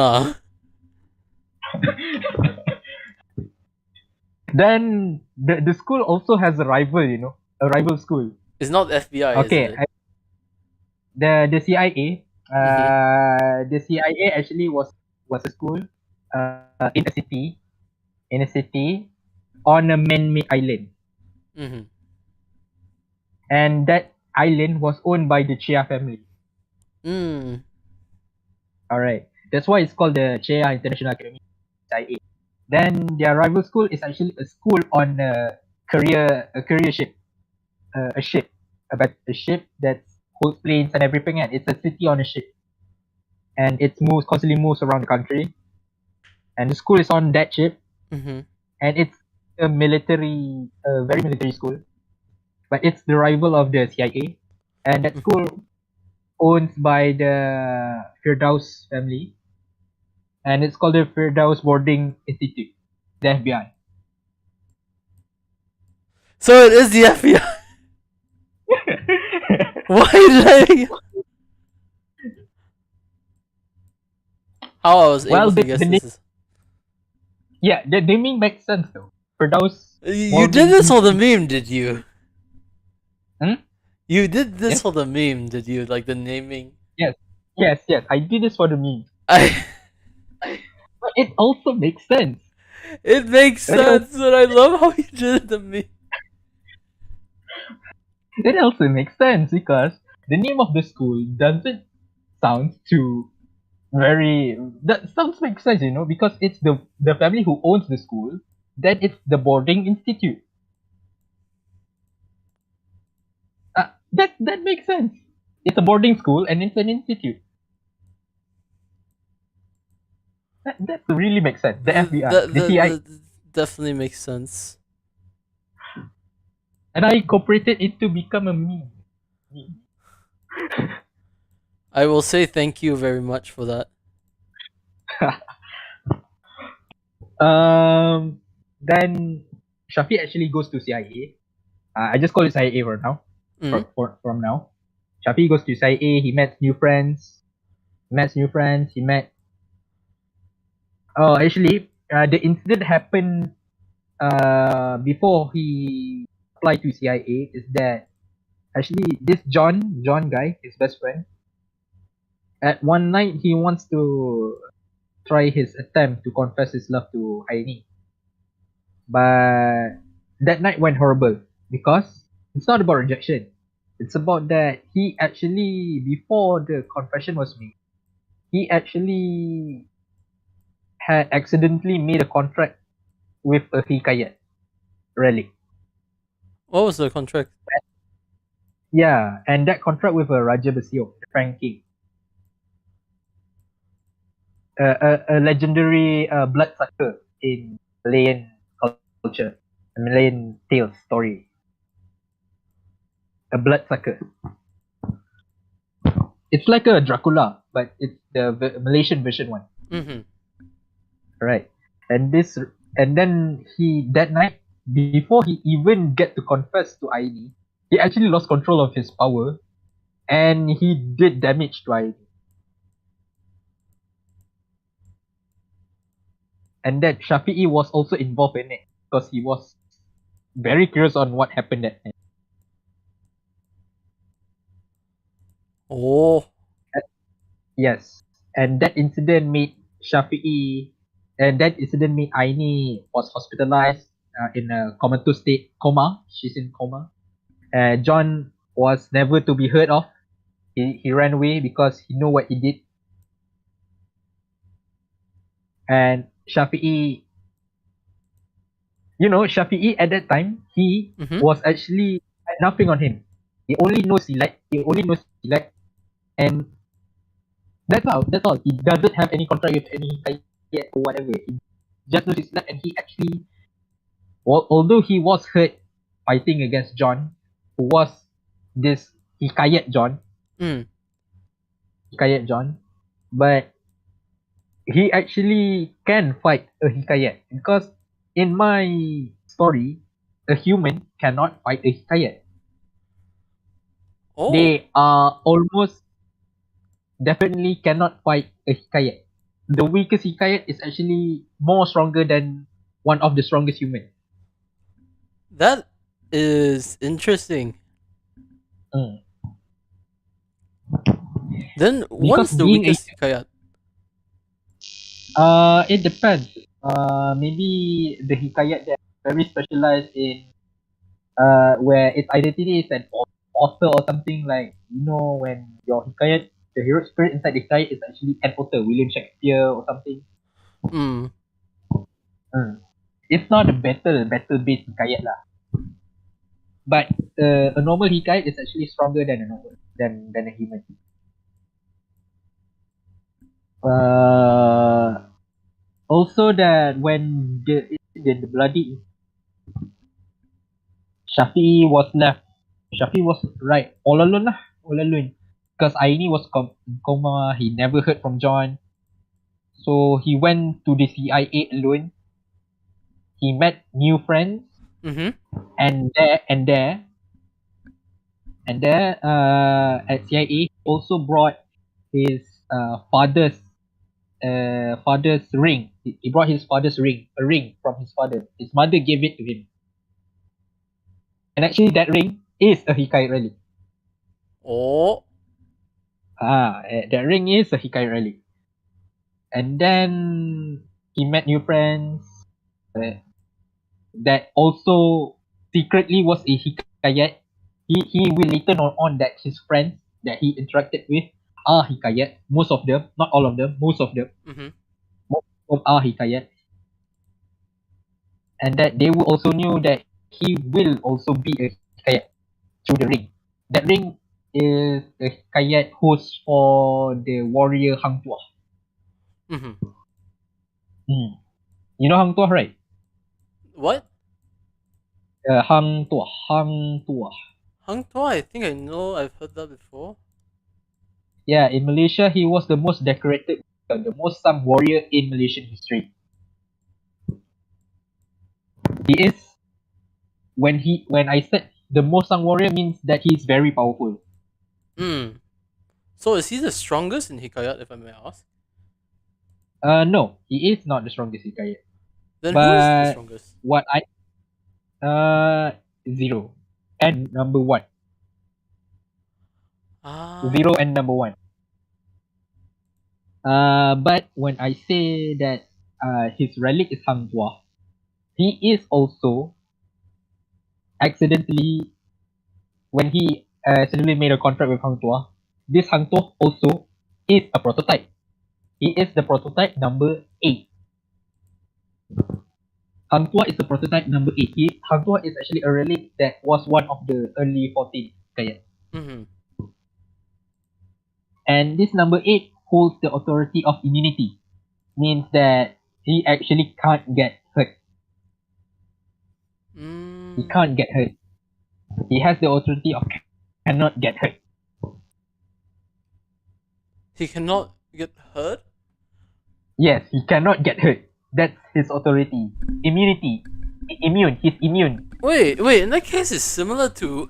Then the school also has a rival, a rival school. It's not FBI, Okay, is it? the CIA. Mm-hmm. The CIA actually was a school in a city on a man-made island, Mm-hmm. and that island was owned by the Chia family. Mm. All right, that's why it's called the Chia International Academy, CIA. Then their rival school is actually a school on a career ship, a ship, a ship that holds planes and everything, and it's a city on a ship, and it constantly moves around the country, and the school is on that ship, Mm-hmm. and it's a very military school, but it's the rival of the CIA, and that school owned by the Firdaus family, and it's called the Firdaus Boarding Institute, the FBI. So it is the FBI. Why did I? How I was Well, able to guess this is. Yeah, the naming makes sense though. Firdaus. You did this for the meme, did you? Hmm? You did this Yes. for the meme, did you? Like the naming. Yes. I did this for the meme. I. But it also makes sense. It makes sense, and I love how you did the meme. It also makes sense because the name of the school doesn't sound too very. That sounds makes sense, because it's the family who owns the school. Then it's the boarding institute. That makes sense. It's a boarding school and it's an institute. That really makes sense. The FBI, the CIA, That definitely makes sense. and I incorporated it to become a meme. I will say thank you very much for that. Then Shafi actually goes to CIA. I just call it CIA for now. Mm. From now, Shafi goes to CIA. He met new friends. He met. Oh, actually, the incident happened before he applied to CIA. Is that actually this John guy, his best friend? At one night, he wants to try his attempt to confess his love to Aini. But that night went horrible because it's not about rejection. It's about that he actually, before the confession was made, he actually had accidentally made a contract with a Hikayat relic. What was the contract? Yeah, and that contract with a Raja Besio, the Frank King. A legendary bloodsucker in Malayan culture, a Malayan tale story. A bloodsucker. It's like a Dracula, but it's the Malaysian version one. Mm-hmm. Right. And then he that night, before he even get to confess to Aini, he actually lost control of his power, and he did damage to Aini. And that Shafi'i was also involved in it because he was very curious on what happened that night. Oh. Yes. And that incident made Aini was hospitalized in a comatose state, coma. She's in coma. John was never to be heard of. He ran away because he knew what he did. And Shafi'i, Shafi'i at that time, he Mm-hmm. was actually had nothing on him. He only knows Silat. He only knows Silat, and that's all. That's all. He doesn't have any contract with any yet or whatever. He just knows Silat, and he actually, although he was hurt fighting against John, who was this Hikayat John, Mm. Hikayat John, but he actually can fight a Hikayat because in my story, a human cannot fight a Hikayat. Oh, They are almost definitely cannot fight a Hikayat. The weakest Hikayat is actually more stronger than one of the strongest human. that is interesting. Mm. Then what Because is the being a weakest hikayat? it depends. Maybe the Hikayat that are very specialized in where its identity is an author or something, like when your Hikayat, the hero spirit inside the Hikayat is actually an author, William Shakespeare or something. Mm. Mm. It's not a battle based Hikayat lah. But a normal Hikayat is actually stronger than a normal than a human. Also that when the bloody Shafi was left, Shafi was right all alone lah, all alone. Because Aini was in coma, he never heard from John. So he went to the CIA alone. He met new friends, Mm-hmm. and there at CIA he also brought his father's ring. He brought his father's ring, a ring from his father. His mother gave it to him, and actually that ring is a Hikayat relic. Oh. That ring is a Hikayat relic. And then he met new friends that also secretly was a Hikayat. He will later know on that his friends that he interacted with are Hikayat. Most of them, not all of them, most of them, Mm-hmm. most of them are Hikayat. And that they will also knew that he will also be a Hikayat through the ring. That ring is a Hikayat host for the warrior Hang Tuah. Mm-hmm. You know Hang Tuah, right? What? Hang Tuah, Hang Tuah. Hang Tuah, I think I know. I've heard that before. Yeah, in Malaysia, he was the most decorated, the most sung warrior in Malaysian history. He is when I said the most sung warrior means that he is very powerful. Mm. So is he the strongest in hikayat, if I may ask? No, he is not the strongest Hikayat. Then who is the But strongest? what I zero and number one, Ah. zero and number one. But when I say that his relic is Hang Tuah, he is also accidentally when he accidentally made a contract with Hang Tuah. This Hang Tuah also is a prototype. He is the prototype number 8. Hang Tuah is the prototype number 8. Hang Tuah is actually a relic that was one of the early 14 Hikayat. Mm-hmm. And this number 8 holds the authority of immunity. Means that he actually can't get hurt. He Mm. can't get hurt. He has the authority of cannot get hurt. He cannot get hurt? Yes, he cannot get hurt. That's his authority. Immunity. Immune. He's immune. Wait, in that case it's similar to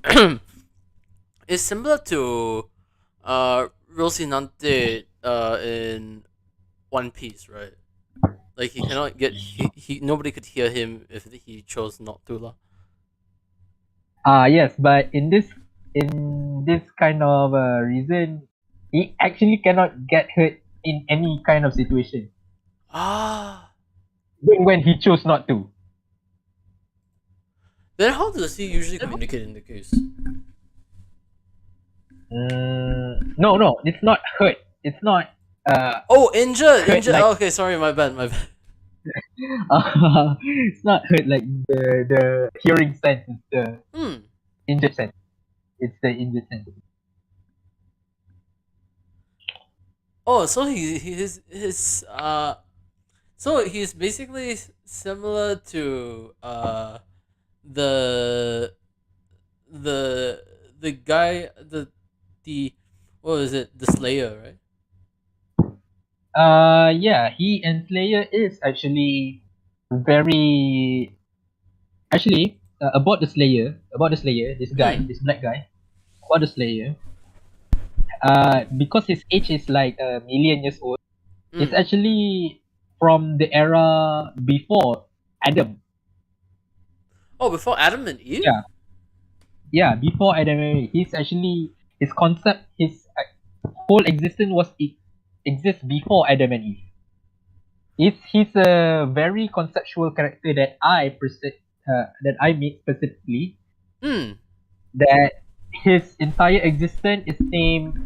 it's similar to Rocinante in One Piece, right? Like he cannot get he nobody could hear him if he chose not to lah. Yes, but in this kind of reason, he actually cannot get hurt in any kind of situation. Ah. When he chose not to. Then how does he usually communicate in the case? No, it's not hurt. It's not Oh, injured, hurt injured. like Okay, sorry, my bad, my bad. it's not hurt like the hearing sense, it's the Hmm. injured sense. It's the injured sense. Oh, so so he's basically similar to the the the guy the what was it, the Slayer, right? Yeah, he and Slayer is actually very about the Slayer, this guy, Hmm. this black guy, about the Slayer. Because his age is like a million years old. It's Hmm. actually from the era before Adam. Oh, before Adam and Eve. Yeah, yeah, before Adam and Eve. He's actually his concept, his whole existence was it exists before Adam and Eve. He's a very conceptual character that that I made specifically. Hmm. That his entire existence is named.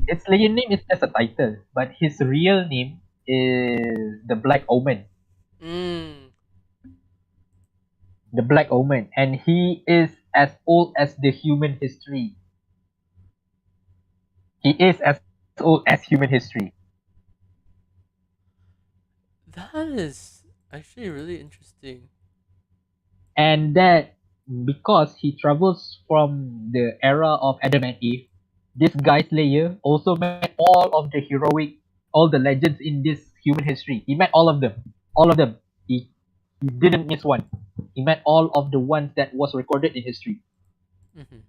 His legend name is as a title, but his real name is the Black Omen. Hmm. The Black Omen, and he is as old as the human history. He is as old as human history, That is actually really interesting. and that because he travels from the era of Adam and Eve, this guy Slayer also met all of the heroic, all the legends in this human history. He met all of them, all of them. He didn't miss one. He met all of the ones that was recorded in history, Hmm.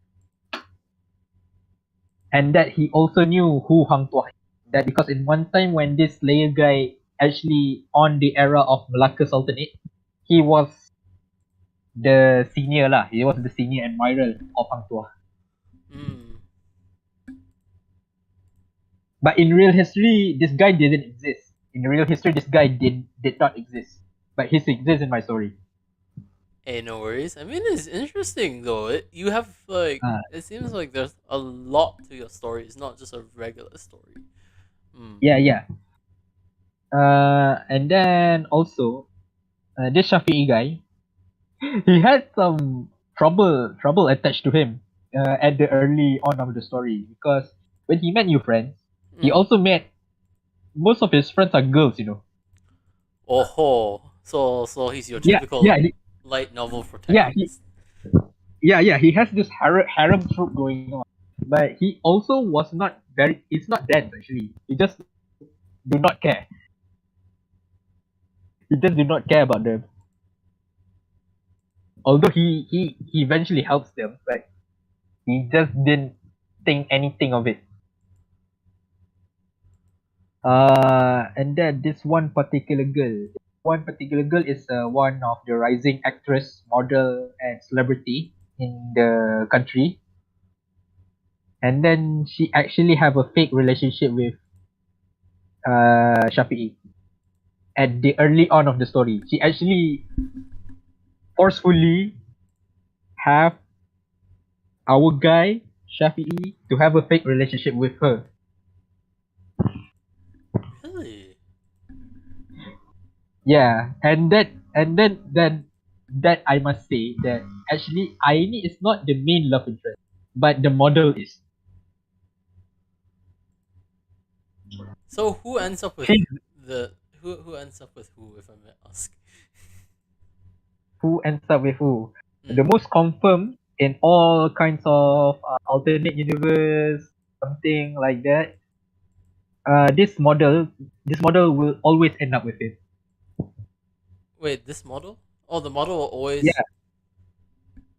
and that he also knew who Hang Tuah. That because in one time when this Slayer guy actually on the era of Malacca Sultanate, he was the senior lah. He was the senior admiral of Hang Tuah. Hmm. But in real history, this guy didn't exist. In real history, this guy did not exist. But he exists in my story. Hey, no worries. I mean, it's interesting though. You have like, Uh, it seems like there's a lot to your story. It's not just a regular story. Hmm. yeah, yeah. And then also, this Shafi'i guy, he had some trouble attached to him at the early on of the story because when he met new friends, he Hmm. also met most of his friends are girls. You know. Oh, so he's your Yeah, typical yeah, light novel yeah. protagonist. Yeah. He has this harem trope going on, but he also was not very. It's not dense actually. He just do not care. He just do not care about them. Although he eventually helps them, but he just didn't think anything of it. And then this one particular girl is one of the rising actress, model, and celebrity in the country. And then she actually have a fake relationship with Shafi'i at the early on of the story. She actually forcefully have our guy Shafi'i to have a fake relationship with her. Really? Yeah, and then that I must say that actually Aini is not the main love interest, but the model is. So who ends up with She's the who ends up with who, if I may ask? who ends up with who. The Hmm. most confirmed in all kinds of alternate universe, something like that. This model will always end up with him. Wait, this model? Oh, the model will always. Yeah,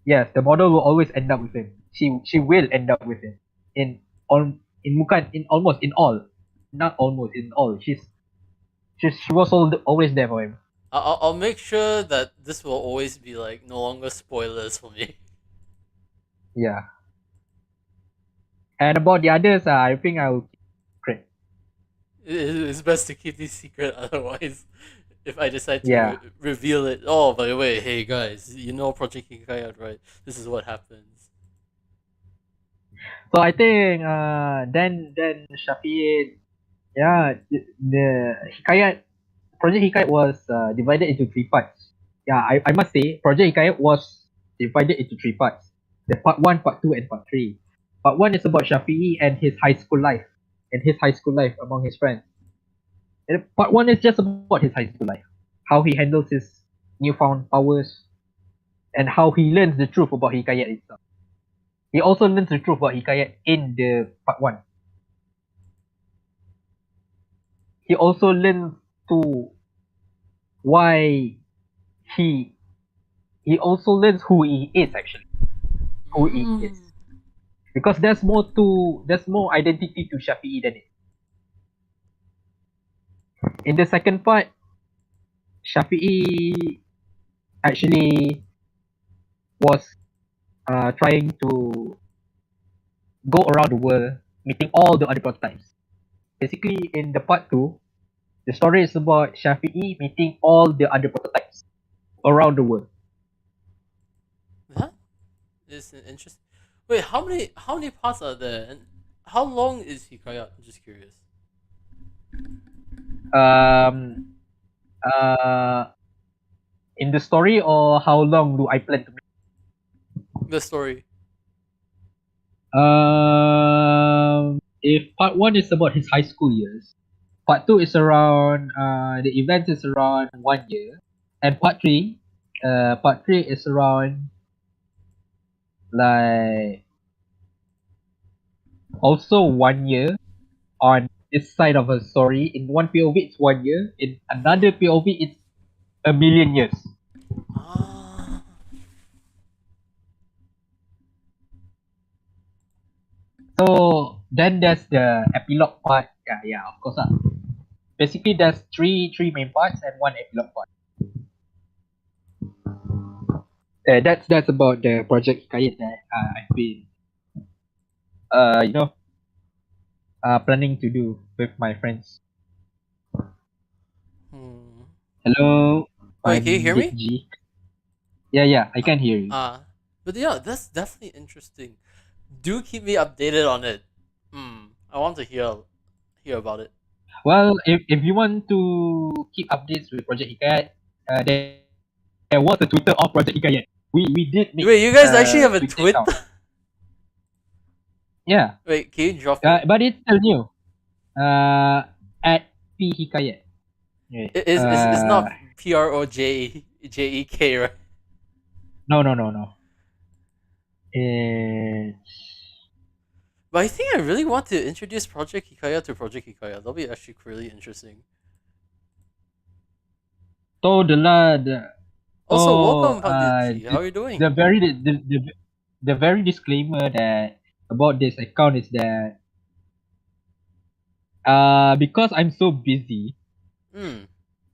yes, the model will always end up with him. She will end up with him in on in Mukan in almost in all, not almost in all. She was always there for him. I'll make sure that this will always be like no longer spoilers for me. Yeah. And about the others, I think I will keep it. It's best to keep this secret, otherwise, if I decide to Yeah. reveal it. Oh, by the way, hey guys, you know Project Hikayat, right? This is what happens. So I think then Shafiq Yeah, the Hikayat Project Hikayat was divided into three parts. Yeah, I must say Project Hikayat was divided into three parts. The part one, part two, and part three. Part one is about Shafi'i and his high school life, among his friends. And part one is just about his high school life, how he handles his newfound powers, and how he learns the truth about Hikayat itself. He also learns the truth about Hikayat in the part one. He also learns to why he he also learns who he is actually, who he is, because there's more identity to Shafi'i than it. In the second part, Shafi'i actually was trying to go around the world meeting all the other prototypes. Basically, in the part two, the story is about Shafi'i meeting all the other prototypes around the world. That is interesting. Wait, how many parts are there, and how long is Hikayat? I'm just curious. Um, in the story, or how long do I plan to make? The story. If part one is about his high school years, part two is around the event is around 1 year, and part three is around like also 1 year on this side of a story. In one POV it's 1 year, in another POV it's a million years. Ah. So then there's the epilogue part. Yeah, of course. Basically there's three main parts and one epilogue part. That's about the project Hikayat that I've been you know planning to do with my friends. Hmm. Hello, Wait, can you I'm hear me? G. Yeah, I Uh, can hear you. but yeah, that's definitely interesting. Do keep me updated on it. I want to hear about it. Well, if you want to keep updates with Project Hikayat, there was a Twitter of Project Hikayat. We did make Wait, you guys actually have a a Twitter Twitter? account. Yeah, Wait, can you drop it? but it's still new. At P Hikayat. Right. It's not PROJEK, right? No. It's But I think I really want to introduce Project Hikaya to Project Hikaya. That'll be actually really interesting. to the Also, welcome, uh Panditji. How are you doing? the very the very disclaimer that about this account is that because I'm so busy, Hmm.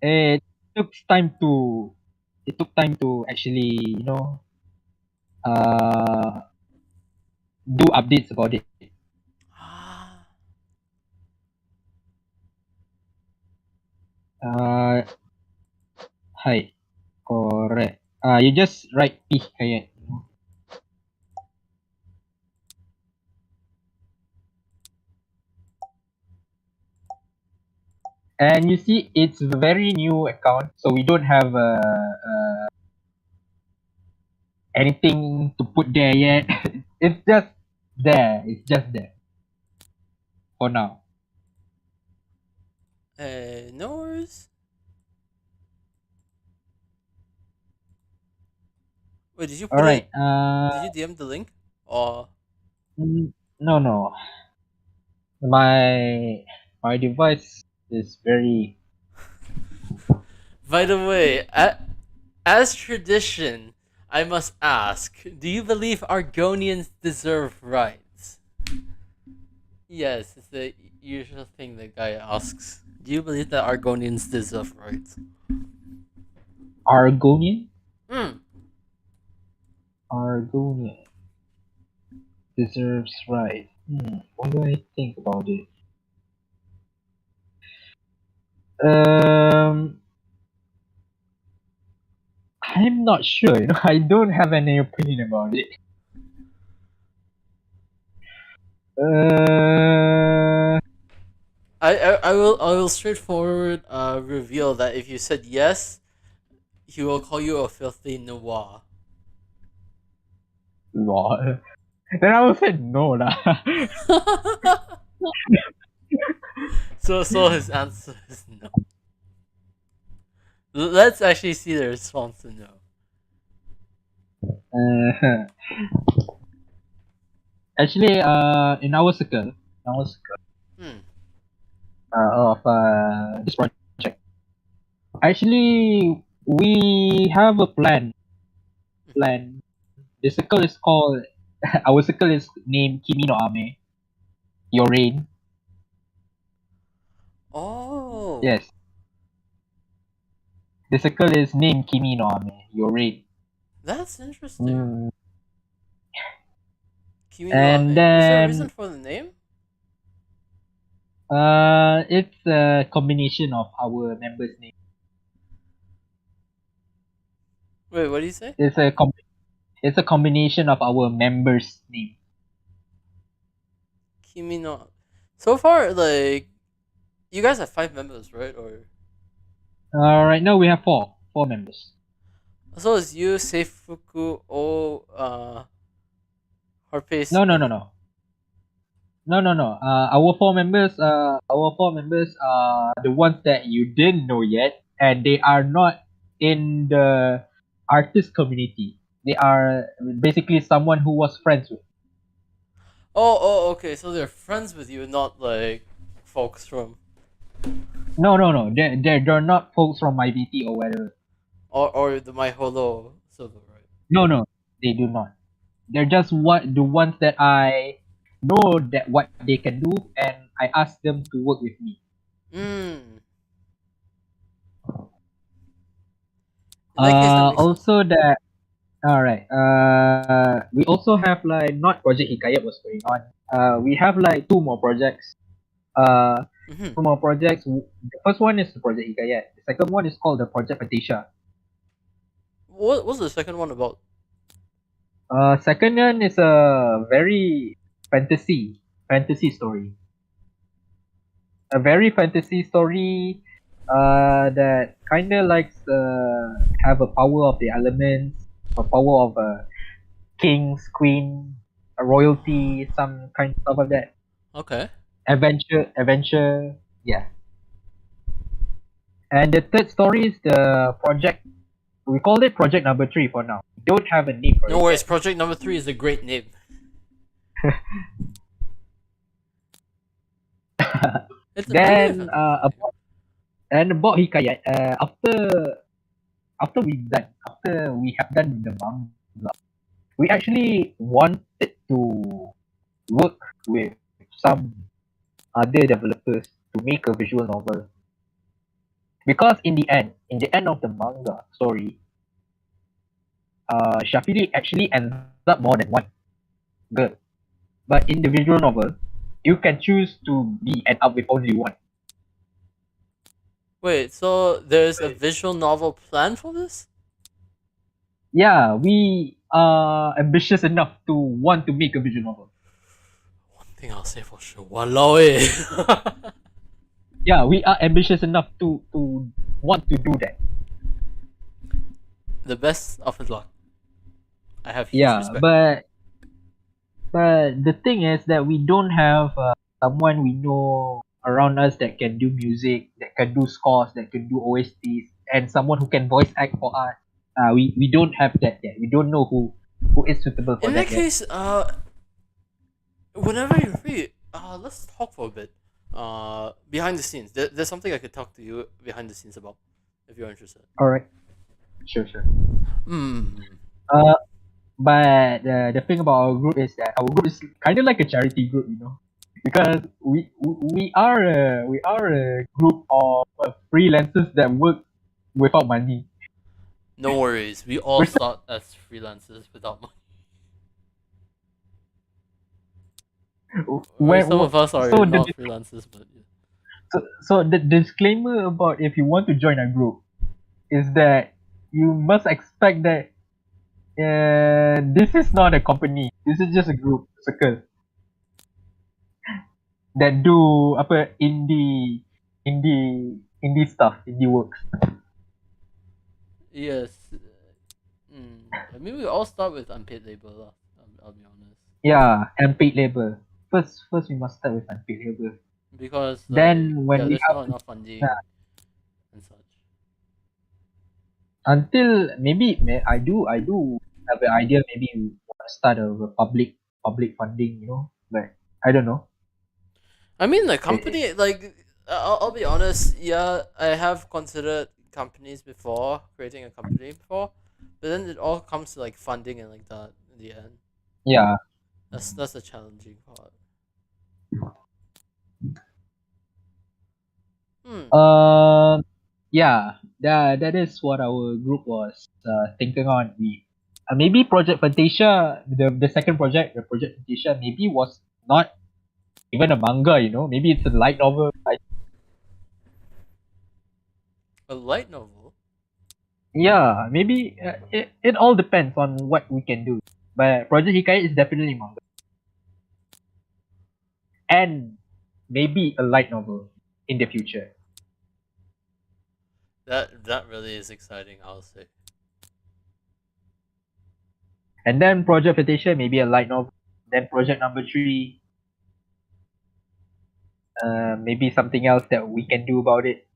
it took time to actually uh do updates about it. Ah. Uh Hi, correct. You just write P Hikayat. And you see, it's a very new account, so we don't have anything to put there yet. It's just there. It's just there for now. No worries. Wait, did you All put right. it? Did you DM the link? Or No. My device is very. by the way, as tradition, I must ask: do you believe Argonians deserve rights? Yes, it's the usual thing the guy asks. Do you believe that Argonians deserve rights? Argonian. Hmm. Argonian deserves right. What do I think about it? Um, I'm not sure. I don't have any opinion about it. Uh, I will straightforward reveal that if you said yes, he will call you a filthy noir. Lol. Then I would say no lah. So his answer is no. Let's actually see the response to no. Uh, Actually, in our circle, Hmm. of this project, actually, we have a plan. Plan. The circle is called. Our circle is named Kimi no Ame. Your rain. Oh, Yes. The circle is named Kimi no Ame. Your rain. that's interesting. Mm. Kimi no And Ame. Is there a reason then for the name? it's a combination of our members' name. Wait, what do you say? It's a combination of our members' name. Kimi no. So far, like, you guys have 5 members, right? Or Right now we have four members. so it's you, Seifuku, Harpace, No, no, no, and no, no. Our four members are the ones that you didn't know yet, and they are not in the artist community. They are basically someone who was friends with. okay. So they're friends with you, not like folks from No, no, no. They're not folks from my VT or whatever. or the My Holo server, right? No, no, they do not. They're just the ones that I know that what they can do, and I ask them to work with me. Hmm. In that case, that makes sense. Also that all right. We also have like not Project Hikayat was going on. We have like two more projects. Mm-hmm. Two more projects. The first one is the Project Hikayat. The second one is called the Project Patisha. What's the second one about? Second one is a very fantasy story. A very fantasy story. That kind of likes have a power of the elements, a power of kings, queen, a royalty, some kind of stuff like that. Okay. Adventure, yeah. And the third story is the project. We call it project number 3 for now. We don't have a name for No it worries. yet. Project number 3 is a great name. It's a very Then fantastic name. about Hikayat, after we have done the manga, we actually wanted to work with some other developers to make a visual novel. Because in the end of the manga story, Shafiri actually ends up more than one girl. But in the visual novel, you can choose to end up with only one. Wait, so there's a visual novel plan for this? Yeah, we are ambitious enough to want to make a visual novel. One thing I'll say for sure. Walao eh. Yeah, we are ambitious enough to want to do that. The best of his luck. I have huge Yeah, respect. but the thing is that we don't have someone we know around us that can do music, that can do scores, that can do OSTs, and someone who can voice act for us. We don't have that yet. We don't know who is suitable for In that that yet. case, whenever you're free, let's talk for a bit. Behind the scenes. There's something I could talk to you behind the scenes about, if you're interested. All right, sure. Hmm. But the thing about our group is that our group is kind of like a charity group, because we are a group of freelancers that work without money. No worries. We all start as freelancers without money. Or some of us are so not freelancers, but yeah. so the disclaimer about if you want to join a group is that you must expect that this is not a company. This is just a group circle. that do apa indie stuff, indie works. Yes. I mean, we all start with unpaid labor, lah. I'll be honest. Yeah, and paid labor. First we must start with unpaid labor. Because Then when we there's have not enough funding yeah, and such. until maybe I do have an idea. Maybe we want to start a public funding, but I don't know. I mean, the Eh, company, like, I'll be honest, yeah, I have considered companies before, creating a company before, but then it all comes to, like, funding and like that in the end. Yeah. That's the challenging part. Hmm. Yeah. That is what our group was thinking on. We maybe Project Fantasia, the second project, the Project Fantasia, maybe was not even a manga. Maybe it's a light novel. A light novel? Yeah, maybe it all depends on what we can do. But Project Hikayat is definitely manga and maybe a light novel in the future. That really is exciting, I'll say. And then Project Fantasia, maybe a light novel. Then Project number 3, maybe something else that we can do about it.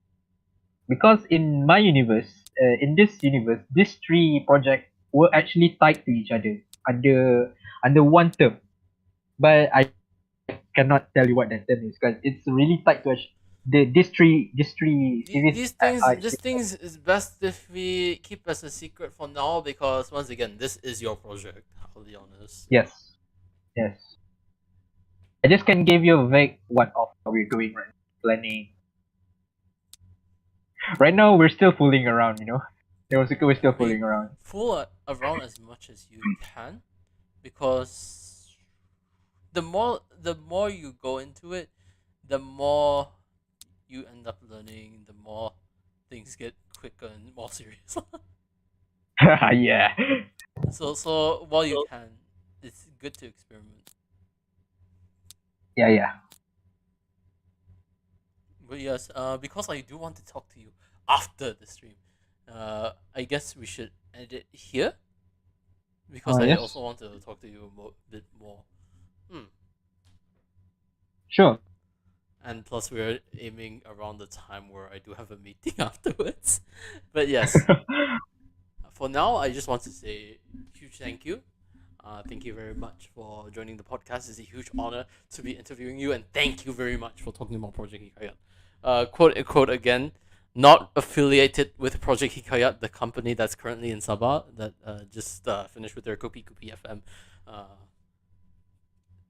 Because in my universe, in this universe, these 3 projects were actually tied to each other under one term. But I cannot tell you what that term is because it's really tied to these three series. These things is best if we keep as a secret for now because once again, this is your project. I'll be honest. Yes, yes. I just can give you a vague what of we're doing right now, planning. Right now we're still fooling around, we're still I mean, fooling around. fool around as much as you can, because the more you go into it, the more you end up learning. The more things get quicker and more serious. Yeah. So while you can, it's good to experiment. Yeah. But yes, because I do want to talk to you after the stream, I guess we should end it here because I Yes. also want to talk to you a bit more. Hmm. Sure. And plus, we're aiming around the time where I do have a meeting afterwards. But yes, for now, I just want to say huge thank you. Thank you very much for joining the podcast. It's a huge honor to be interviewing you, and thank you very much for talking about Project Hikayat. Quote unquote again, not affiliated with Project Hikayat, the company that's currently in Sabah that just finished with their Kopi Kopi FM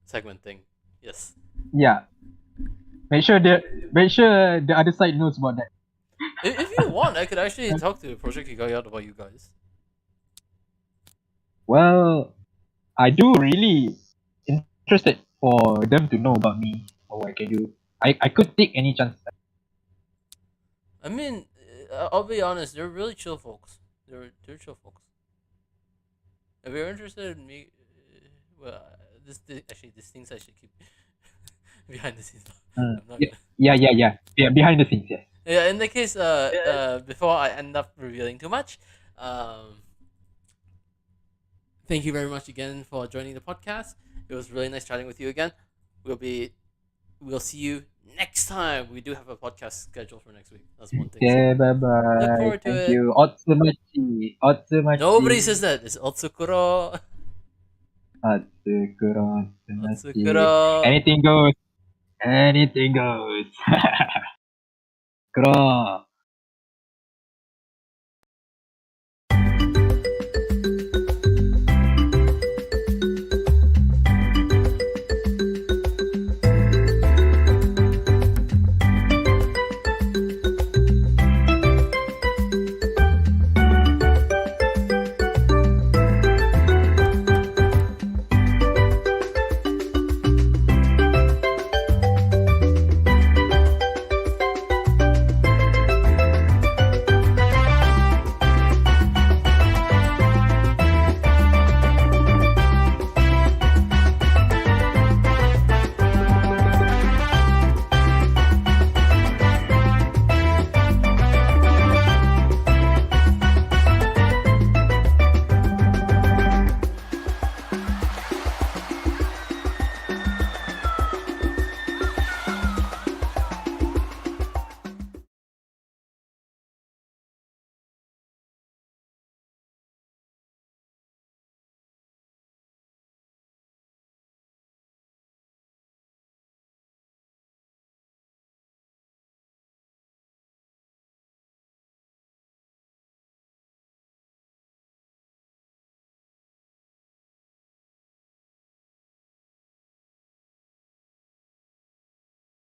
segment thing. Yes. Yeah. Make sure the other side knows about that. If you want, I could actually talk to Project Hikayat about you guys. Well, I do really interested for them to know about me or what I can do. I could take any chance. I mean, I'll be honest, they're really chill folks. They're chill folks. If you're interested in me, well, actually these things I should keep behind the scenes. I'm not Yeah, gonna. yeah. Behind the scenes, yes. Yeah, in the case, before I end up revealing too much, thank you very much again for joining the podcast. It was really nice chatting with you again. We'll see you next time. We do have a podcast scheduled for next week. That's one thing. Okay, So bye look bye. forward to Thank it. you. Otsumachi. Otsumachi. Nobody says that. It's Otsukuro. Otsukuro. Otsumachi. Otsukuro. Anything goes. Anything goes. Kuro.